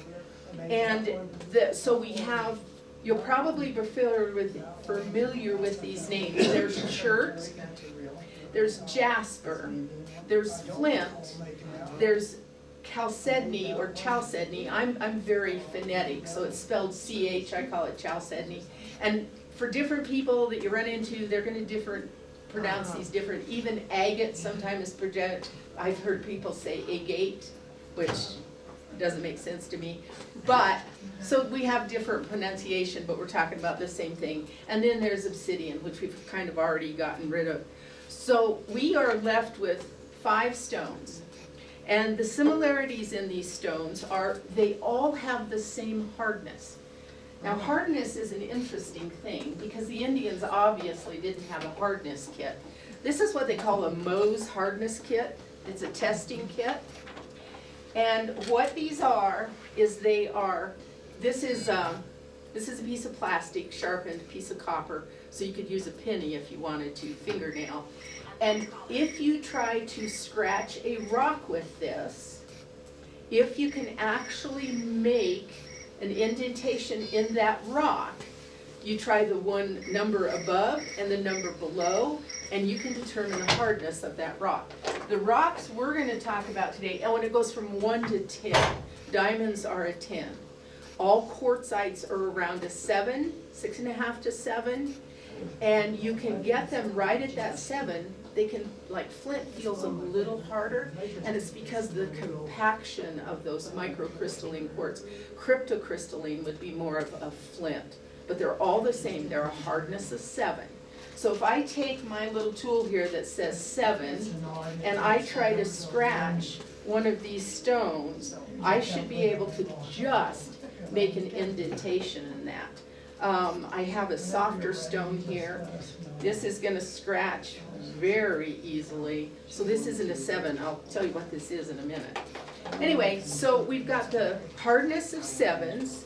S5: And so we have, you'll probably be familiar with these names. There's chert, there's jasper, there's flint, there's chalcedony or chalcedony. I'm very phonetic, so it's spelled C-H, I call it chalcedony. And for different people that you run into, they're going to pronounce these different. Even agate sometimes is projected. I've heard people say agate, which doesn't make sense to me. But, so we have different pronunciation, but we're talking about the same thing. And then there's obsidian, which we've kind of already gotten rid of. So we are left with 5 stones. And the similarities in these stones are they all have the same hardness. Now hardness is an interesting thing because the Indians obviously didn't have a hardness kit. This is what they call a Mohs hardness kit. It's a testing kit. And what these are is this is a piece of plastic, sharpened piece of copper, so you could use a penny if you wanted to, fingernail. And if you try to scratch a rock with this, if you can actually make an indentation in that rock You try the one number above and the number below, and you can determine the hardness of that rock. The rocks we're gonna talk about today, and when it goes from 1 to 10, diamonds are a 10. All quartzites are around a 7, 6.5 to 7, and you can get them right at that 7. They can, like flint feels a little harder, and it's because of the compaction of those microcrystalline quartz. Cryptocrystalline would be more of a flint, but they're all the same. They're a hardness of 7. So if I take my little tool here that says 7, and I try to scratch one of these stones, I should be able to just make an indentation in that. I have a softer stone here. This is gonna scratch very easily. So this isn't a 7. I'll tell you what this is in a minute. Anyway, so we've got the hardness of 7s.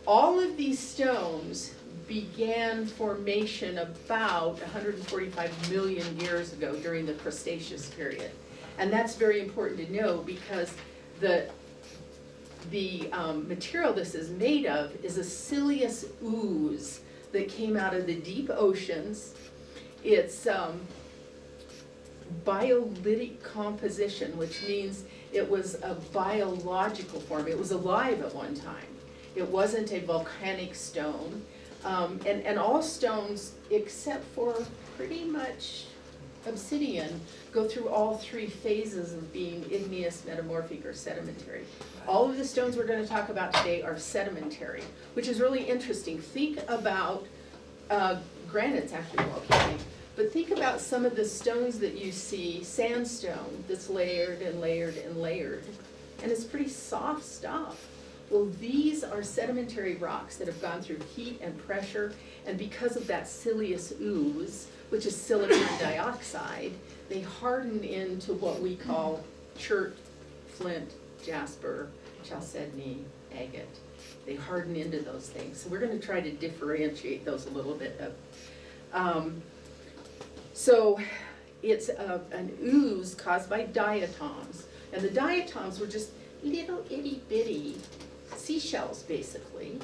S5: All of these stones began formation about 145 million years ago during the Cretaceous period. And that's very important to know because the material this is made of is a siliceous ooze that came out of the deep oceans. It's biolytic composition, which means it was a biological form. It was alive at one time. It wasn't a volcanic stone. And all stones, except for pretty much obsidian, go through all 3 phases of being igneous, metamorphic, or sedimentary. All of the stones we're going to talk about today are sedimentary, which is really interesting. Think about, granite's actually volcanic, but think about some of the stones that you see, sandstone that's layered and layered and layered, and it's pretty soft stuff. Well, these are sedimentary rocks that have gone through heat and pressure, and because of that siliceous ooze, which is silicon dioxide, they harden into what we call chert, flint, jasper, chalcedony, agate. They harden into those things. So we're going to try to differentiate those a little bit. So it's an ooze caused by diatoms, and the diatoms were just little itty bitty seashells, basically,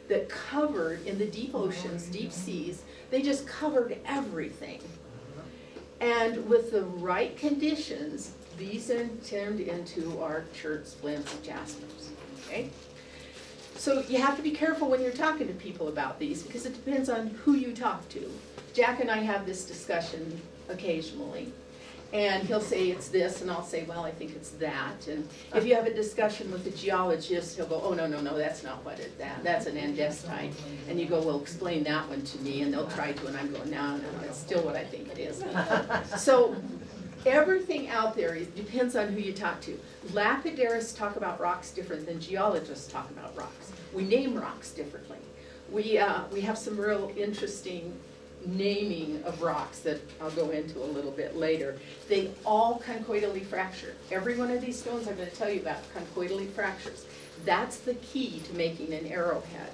S5: that covered in the deep oceans, deep seas. They just covered everything. And with the right conditions, these are turned into our cherts, flints, jaspers, okay? So you have to be careful when you're talking to people about these because it depends on who you talk to. Jack and I have this discussion occasionally. And he'll say it's this, and I'll say, well, I think it's that. And if you have a discussion with a geologist, he'll go, oh, no, that's not what it, that's an andesite. And you go, well, explain that one to me, and they'll try to, and I'm going, no, it's still what I think it is. So everything out there depends on who you talk to. Lapidarists talk about rocks different than geologists talk about rocks. We name rocks differently. We have some real interesting naming of rocks that I'll go into a little bit later. They all conchoidally fracture. Every one of these stones I'm going to tell you about conchoidally fractures. That's the key to making an arrowhead.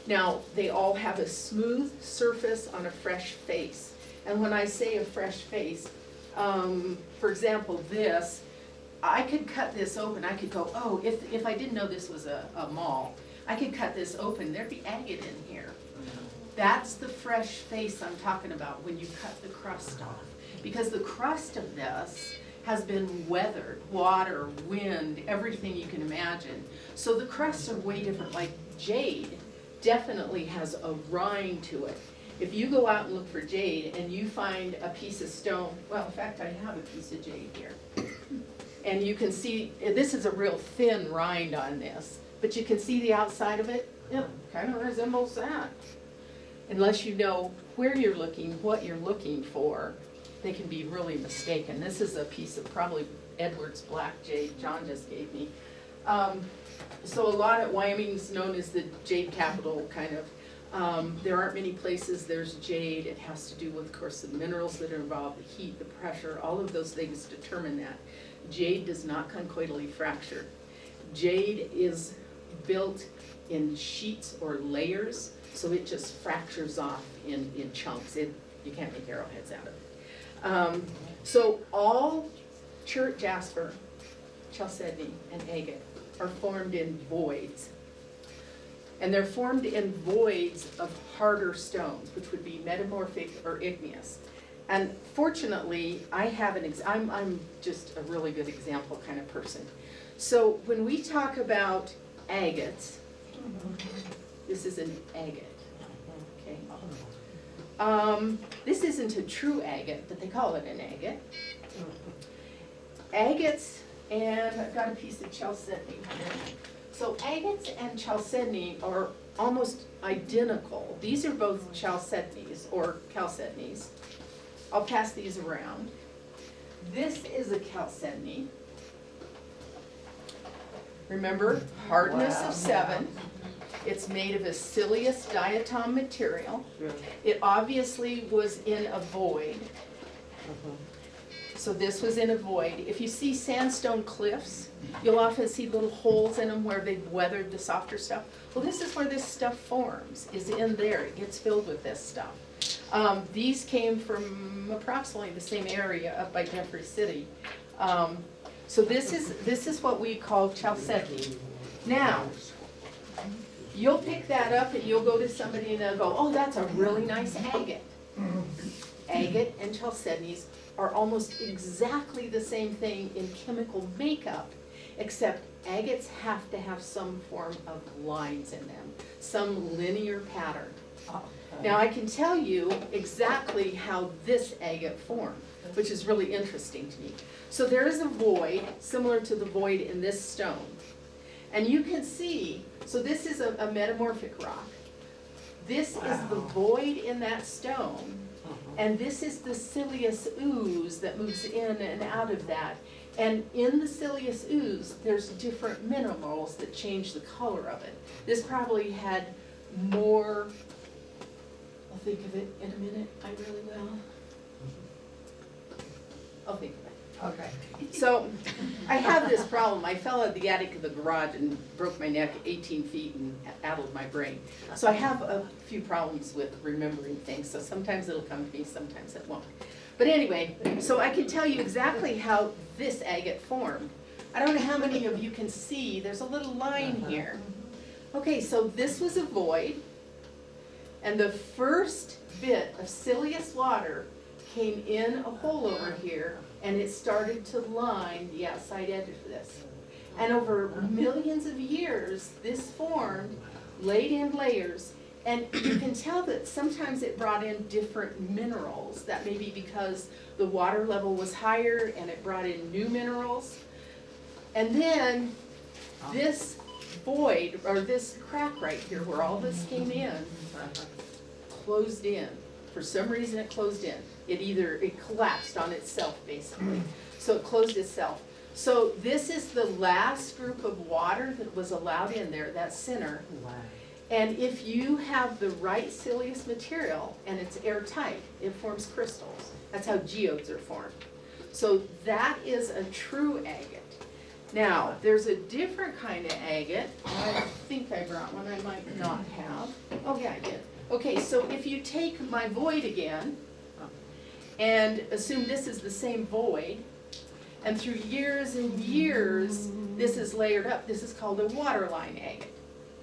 S5: Now, they all have a smooth surface on a fresh face. And when I say a fresh face, for example, this, I could cut this open. I could go, oh, if I didn't know this was a mall, I could cut this open. There'd be agate in here. That's the fresh face I'm talking about when you cut the crust off. Because the crust of this has been weathered, water, wind, everything you can imagine. So the crusts are way different. Like jade definitely has a rind to it. If you go out and look for jade and you find a piece of stone, well, in fact, I have a piece of jade here. And you can see, this is a real thin rind on this, but you can see the outside of it. It kind of resembles that. Unless you know where you're looking, what you're looking for, they can be really mistaken. This is a piece of probably Edwards black jade John just gave me. So a lot at Wyoming's known as the jade capital, kind of. There aren't many places there's jade. It has to do with, of course, the minerals that are involved, the heat, the pressure, all of those things determine that. Jade does not conchoidally fracture. Jade is built in sheets or layers, so it just fractures off in chunks. You can't make arrowheads out of it. So all chert jasper, chalcedony, and agate are formed in voids. And they're formed in voids of harder stones, which would be metamorphic or igneous. And fortunately, I have I'm just a really good example kind of person. So when we talk about agates, this is an agate, okay? This isn't a true agate, but they call it an agate. Agates, and I've got a piece of chalcedony here. So agates and chalcedony are almost identical. These are both chalcedonies or chalcedonies. I'll pass these around. This is a chalcedony. Remember, hardness of 7. It's made of a siliceous diatom material. It obviously was in a void. So this was in a void. If you see sandstone cliffs, you'll often see little holes in them where they've weathered the softer stuff. Well, this is where this stuff forms, is in there. It gets filled with this stuff. These came from approximately the same area up by Jeffrey City. So this is what we call chalcedony. Now, you'll pick that up and you'll go to somebody and they'll go, oh, that's a really nice agate. Agate and chalcedonies are almost exactly the same thing in chemical makeup, except agates have to have some form of lines in them, some linear pattern. Now I can tell you exactly how this agate formed, which is really interesting to me. So there is a void, similar to the void in this stone. And you can see, so this is a metamorphic rock. This is the void in that stone. And this is the siliceous ooze that moves in and out of that. And in the siliceous ooze, there's different minerals that change the color of it. This probably had more, I'll think of it in a minute, I really will. I'll think of it.
S7: Okay.
S5: So, I have this problem. I fell out of the attic of the garage and broke my neck 18 feet and addled my brain. So I have a few problems with remembering things, so sometimes it'll come to me, sometimes it won't. But anyway, so I can tell you exactly how this agate formed. I don't know how many of you can see, there's a little line here. Okay, so this was a void, and the first bit of siliceous water came in a hole over here, and it started to line the outside edge of this. And over millions of years, this formed, laid in layers, and you can tell that sometimes it brought in different minerals. That may be because the water level was higher and it brought in new minerals. And then this void, or this crack right here where all this came in, closed in. For some reason it closed in. It collapsed on itself basically. So it closed itself. So this is the last group of water that was allowed in there, that center. And if you have the right siliceous material and it's airtight, it forms crystals. That's how geodes are formed. So that is a true agate. Now, there's a different kind of agate. I think I brought one, I might not have. Oh yeah, I did. Okay, so if you take my void again, and assume this is the same void, and through years and years, this is layered up. This is called a waterline agate.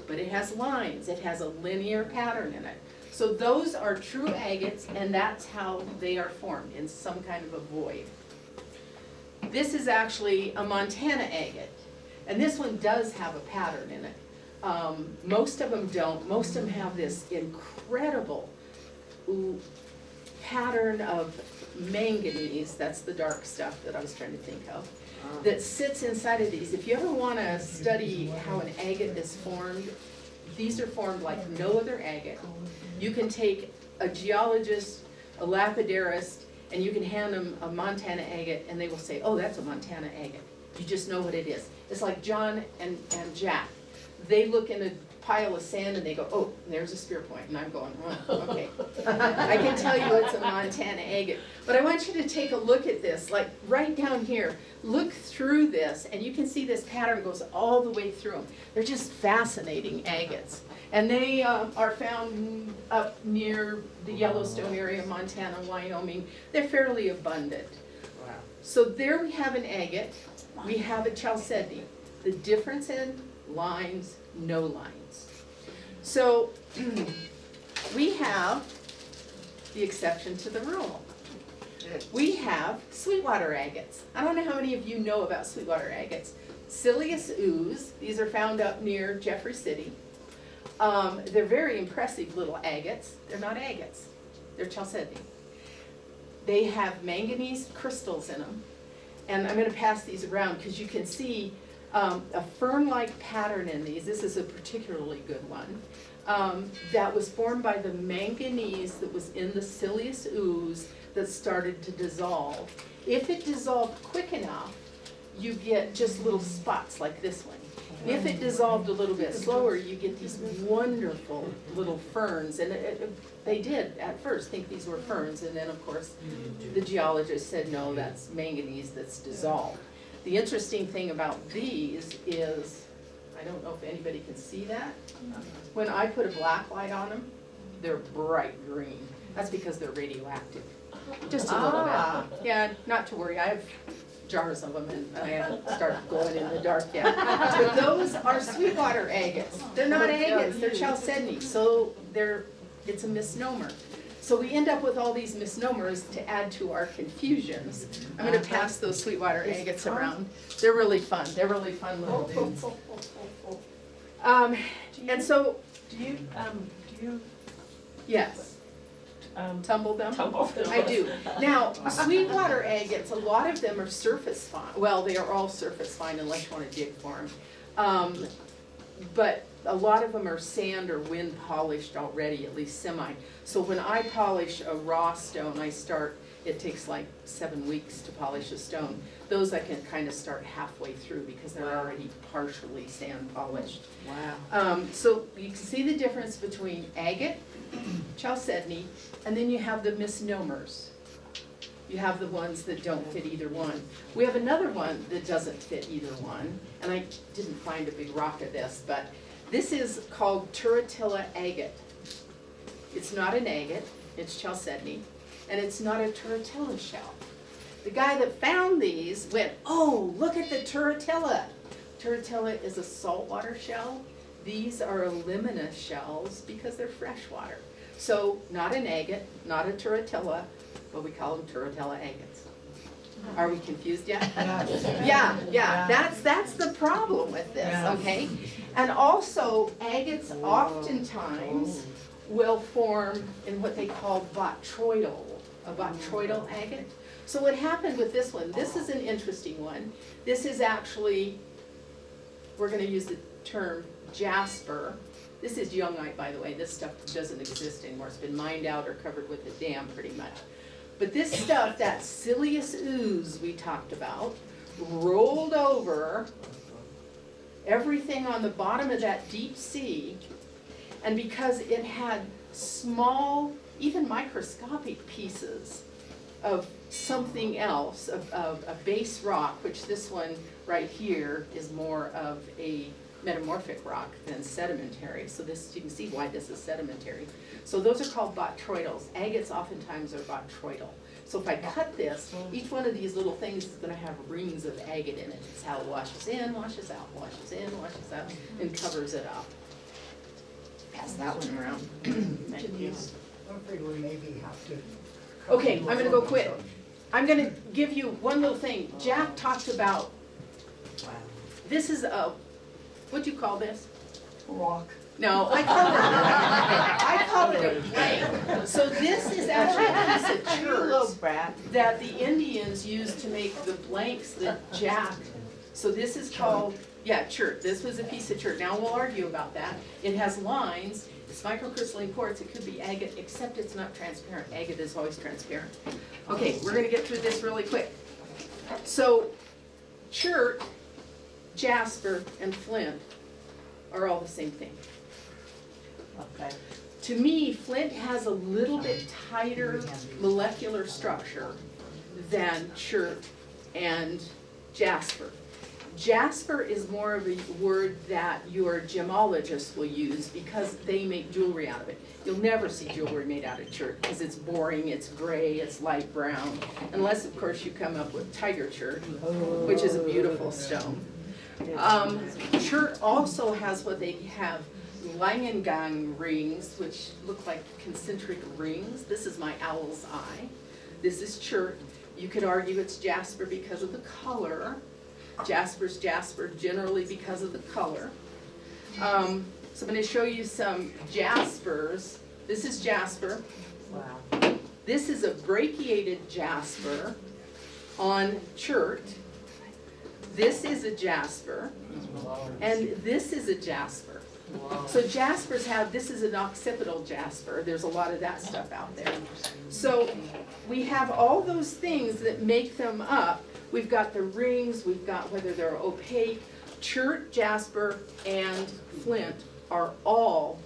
S5: But it has lines, it has a linear pattern in it. So those are true agates, and that's how they are formed, in some kind of a void. This is actually a Montana agate, and this one does have a pattern in it. Most of them don't. Most of them have this incredible pattern of manganese, that's the dark stuff that I was trying to think of, that sits inside of these. If you ever want to study how an agate is formed, these are formed like no other agate. You can take a geologist, a lapidarist, and you can hand them a Montana agate and they will say, oh, that's a Montana agate. You just know what it is. It's like John and Jack. They look in a pile of sand and they go, oh, there's a spear point. And I'm going, oh, okay. I can tell you it's a Montana agate. But I want you to take a look at this, like right down here. Look through this and you can see this pattern goes all the way through them. They're just fascinating agates. And they are found up near the Yellowstone area, Montana, Wyoming. They're fairly abundant.
S7: Wow.
S5: So there we have an agate. We have a chalcedony. The difference in lines, no lines. So we have the exception to the rule. We have sweetwater agates. I don't know how many of you know about sweetwater agates. Silius ooze, these are found up near Jeffrey City. They're very impressive little agates. They're not agates, they're chalcedony. They have manganese crystals in them. And I'm gonna pass these around because you can see a fern-like pattern in these. This is a particularly good one. That was formed by the manganese that was in the silius ooze that started to dissolve. If it dissolved quick enough, you get just little spots like this one. If it dissolved a little bit slower, you get these wonderful little ferns. And they did at first think these were ferns, and then of course the geologist said, no, that's manganese that's dissolved. The interesting thing about these is, I don't know if anybody can see that. When I put a black light on them, they're bright green. That's because they're radioactive. Just a little bit. Yeah, not to worry, I have jars of them and I haven't started glowing in the dark yet. But those are sweetwater agates. They're not agates, they're chalcedony, so it's a misnomer. So we end up with all these misnomers to add to our confusions. I'm gonna pass those sweetwater agates around. They're really fun little dudes. And so,
S6: Do you
S5: yes. Tumble them?
S6: tumble them?
S5: I do. Now, sweetwater agates, a lot of them are surface fine. Well, they are all surface fine unless you want to dig for them. But a lot of them are sand or wind polished already, at least semi. So when I polish a raw stone, it takes like 7 weeks to polish a stone. Those I can kind of start halfway through because they're already partially sand polished.
S7: Wow.
S5: So you can see the difference between agate, chalcedony, and then you have the misnomers. You have the ones that don't fit either one. We have another one that doesn't fit either one, and I didn't find a big rock of this, but this is called Turritella agate. It's not an agate, it's chalcedony, and it's not a turritella shell. The guy that found these went, oh, look at the turritella. Turritella is a saltwater shell. These are alumina shells because they're freshwater. So not an agate, not a turritella, but we call them turritella agates. Are we confused yet? Yeah, that's the problem with this, okay? And also, agates oftentimes will form in what they call a botryoidal agate. So what happened with this one, this is an interesting one. This is actually, we're gonna use the term jasper. This is youngite, by the way. This stuff doesn't exist anymore. It's been mined out or covered with a dam pretty much. But this stuff, that silius ooze we talked about, rolled over everything on the bottom of that deep sea, and because it had small, even microscopic pieces of something else, of a base rock, which this one right here is more of a metamorphic rock than sedimentary. So this, you can see why this is sedimentary. So those are called botryoidals. Agates oftentimes are botryoidal. So if I cut this, each one of these little things is gonna have rings of agate in it. It's how it washes in, washes out, washes in, washes out, and covers it up. Pass that one around. Thank you.
S1: I'm afraid we maybe have to.
S5: Okay, I'm gonna go quick. I'm gonna give you one little thing. Jack talked about, this is a, what'd you call this?
S3: Rock.
S5: No, I call it a blank. So this is actually a piece of chert that the Indians used to make the blanks that Jack, so this is called, chert. This was a piece of chert. Now we'll argue about that. It has lines, it's microcrystalline quartz, it could be agate, except it's not transparent. Agate is always transparent. Okay, we're gonna get through this really quick. So chert, jasper, and flint are all the same thing.
S7: Okay.
S5: To me, flint has a little bit tighter molecular structure than chert and jasper. Jasper is more of a word that your gemologists will use because they make jewelry out of it. You'll never see jewelry made out of chert because it's boring, it's gray, it's light brown, unless of course you come up with tiger chert, which is a beautiful stone. Chert also has what they have Langengang rings, which look like concentric rings. This is my owl's eye. This is chert. You could argue it's jasper because of the color. Jasper's jasper generally because of the color. So I'm going to show you some jaspers. This is jasper.
S7: Wow.
S5: This is a brachiated jasper on chert. This is a jasper, and this is a jasper. So jaspers have, this is an occipital jasper. There's a lot of that stuff out there. So we have all those things that make them up. We've got the rings, we've got whether they're opaque. Chert, jasper, and flint are all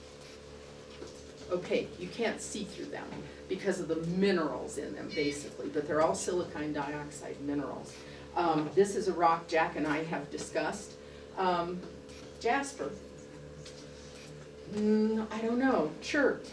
S5: opaque. You can't see through them because of the minerals in them, basically, but they're all silicon dioxide minerals. This is a rock Jack and I have discussed. Jasper. I don't know. Chert.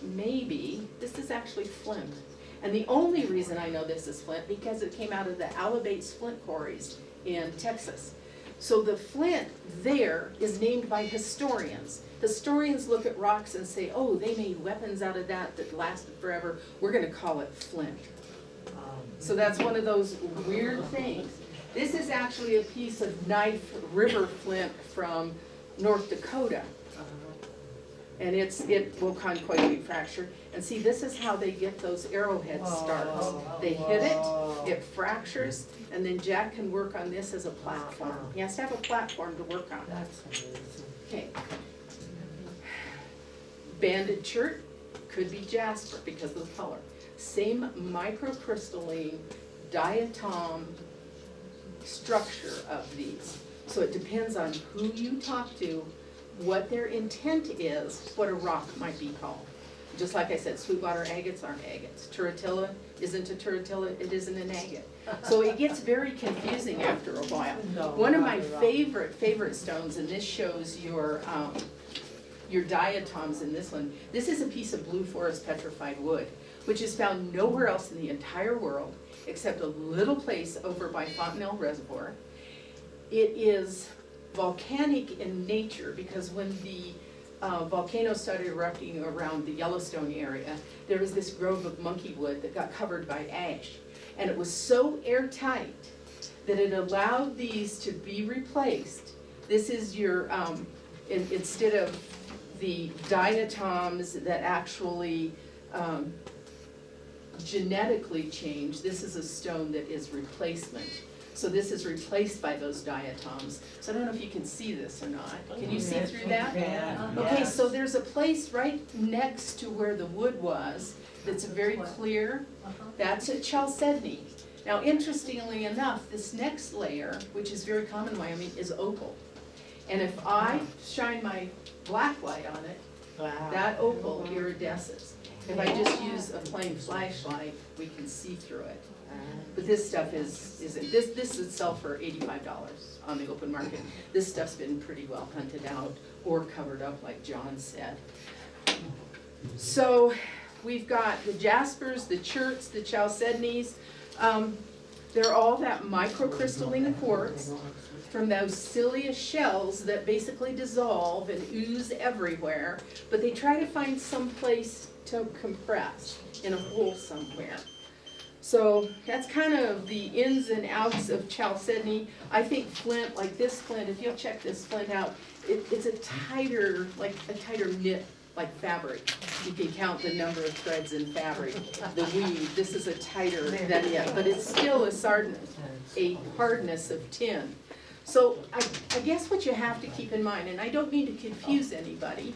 S5: Maybe. This is actually flint. And the only reason I know this is flint because it came out of the Alabates flint quarries in Texas. So the flint there is named by historians. Historians look at rocks and say, oh, they made weapons out of that that lasted forever. We're going to call it flint. So that's one of those weird things. This is actually a piece of knife river flint from North Dakota. And it will conchoidally fracture. And see, this is how they get those arrowhead starts. They hit it, it fractures, and then Jack can work on this as a platform. He has to have a platform to work on.
S7: That's amazing.
S5: Okay. Banded chert could be jasper because of the color. Same microcrystalline diatom structure of these. So it depends on who you talk to, what their intent is, what a rock might be called. Just like I said, sweetwater agates aren't agates. Turritella isn't a turritella, it isn't an agate. So it gets very confusing after a while. One of my favorite stones, and this shows your diatoms in this one. This is a piece of blue forest petrified wood, which is found nowhere else in the entire world except a little place over by Fontenelle Reservoir. It is volcanic in nature because when the volcano started erupting around the Yellowstone area, there was this grove of monkey wood that got covered by ash. And it was so airtight that it allowed these to be replaced. This is your, instead of the diatoms that actually genetically change, this is a stone that is replacement. So this is replaced by those diatoms. So I don't know if you can see this or not. Can you see through that?
S7: Yeah.
S5: Okay, so there's a place right next to where the wood was that's very clear. That's at Chalcedony. Now, interestingly enough, this next layer, which is very common in Wyoming, is opal. And if I shine my black light on it, that opal iridesces. If I just use a plain flashlight, we can see through it. But this stuff this would sell for $85 on the open market. This stuff's been pretty well hunted out or covered up, like John said. So we've got the jaspers, the cherts, the chalcedonies. They're all that microcrystalline quartz from those cilia shells that basically dissolve and ooze everywhere, but they try to find some place to compress in a hole somewhere. So that's kind of the ins and outs of chalcedony. I think flint, like this flint, if you'll check this flint out, it's a tighter, like a tighter knit, like fabric. You can count the number of threads in fabric. The weave, this is a tighter than it, but it's still a hardness of tin. So I guess what you have to keep in mind, and I don't mean to confuse anybody,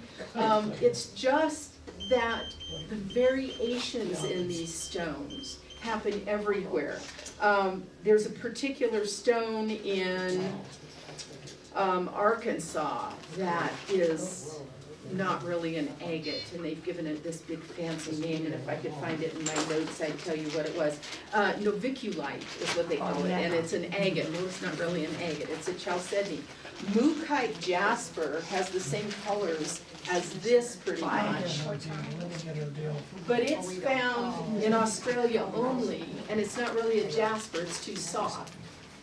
S5: it's just that the variations in these stones happen everywhere. There's a particular stone in Arkansas that is not really an agate, and they've given it this big fancy name, and if I could find it in my notes, I'd tell you what it was. Noviculite is what they call it, and it's an agate. No, it's not really an agate, it's a chalcedony. Mookite jasper has the same colors as this pretty much. But it's found in Australia only, and it's not really a jasper, it's too soft.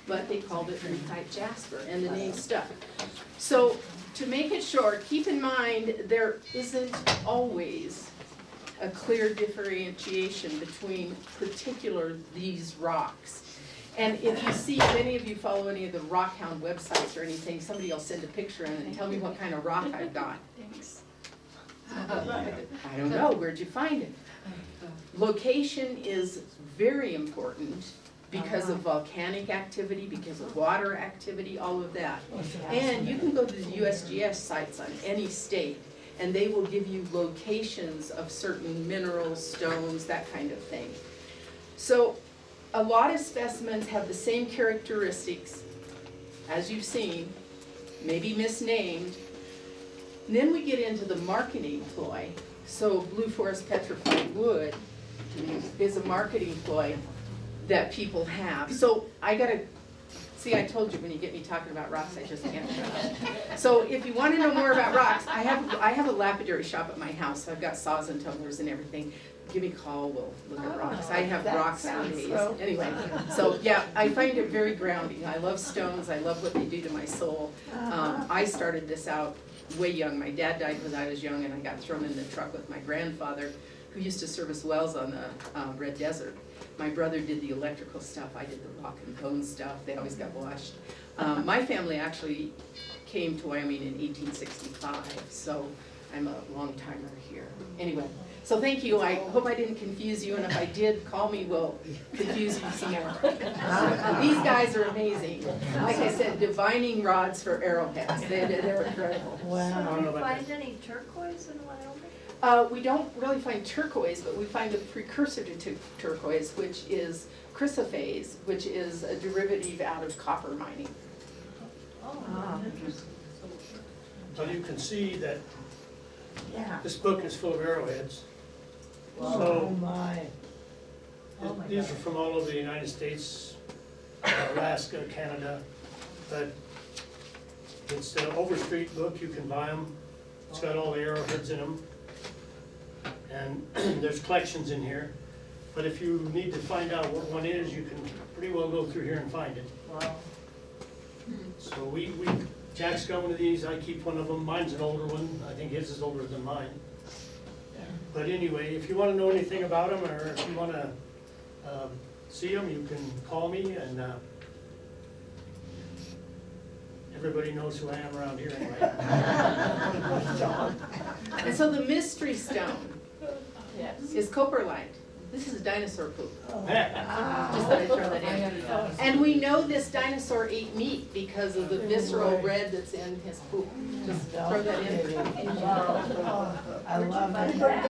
S5: But they called it mookite jasper, and the name stuck. So to make it short, keep in mind, there isn't always a clear differentiation between these rocks. And if you see, if any of you follow any of the rock hound websites or anything, somebody will send a picture in and tell me what kind of rock I've got.
S9: Thanks.
S5: I don't know, where'd you find it? Location is very important because of volcanic activity, because of water activity, all of that. And you can go to the USGS sites on any state, and they will give you locations of certain minerals, stones, that kind of thing. So a lot of specimens have the same characteristics as you've seen, maybe misnamed. And then we get into the marketing ploy. So blue forest petrified wood is a marketing ploy that people have. So I gotta, see, I told you when you get me talking about rocks, I just can't shut up. So if you wanna know more about rocks, I have a lapidary shop at my house. I've got saws and tumblers and everything. Give me a call, we'll look at rocks. I have rocks for days. Anyway, so yeah, I find it very grounding. I love stones, I love what they do to my soul. I started this out way young. My dad died when I was young, and I got thrown in the truck with my grandfather, who used to service wells on the Red Desert. My brother did the electrical stuff, I did the rock and bone stuff. They always got washed. My family actually came to Wyoming in 1865, so I'm a long timer here. Anyway, so thank you. I hope I didn't confuse you, and if I did, call me, we'll confuse you some more. These guys are amazing. Like I said, divining rods for arrowheads. They're incredible.
S11: Wow. Do you find any turquoise in Wyoming?
S5: We don't really find turquoise, but we find the precursor to turquoise, which is chrysoprase, which is a derivative out of copper mining.
S11: Oh.
S4: So you can see that
S11: Yeah.
S4: this book is full of arrowheads.
S11: Oh
S4: So
S11: my. Oh my
S4: these
S11: God.
S4: are from all over the United States, Alaska, Canada, but it's an Overstreet book, you can buy them. It's got all the arrowheads in them. And there's collections in here, but if you need to find out what one is, you can pretty well go through here and find it.
S11: Wow.
S4: So Jack's got one of these, I keep one of them, mine's an older one, I think his is older than mine. But anyway, if you wanna know anything about them, or if you wanna see them, you can call me, and everybody knows who I am around here anyway.
S5: And so the mystery stone is copperlite. This is dinosaur poop. Just thought I'd throw that in. And we know this dinosaur ate meat because of the visceral red that's in his poop. Just throw that in.
S11: I love it.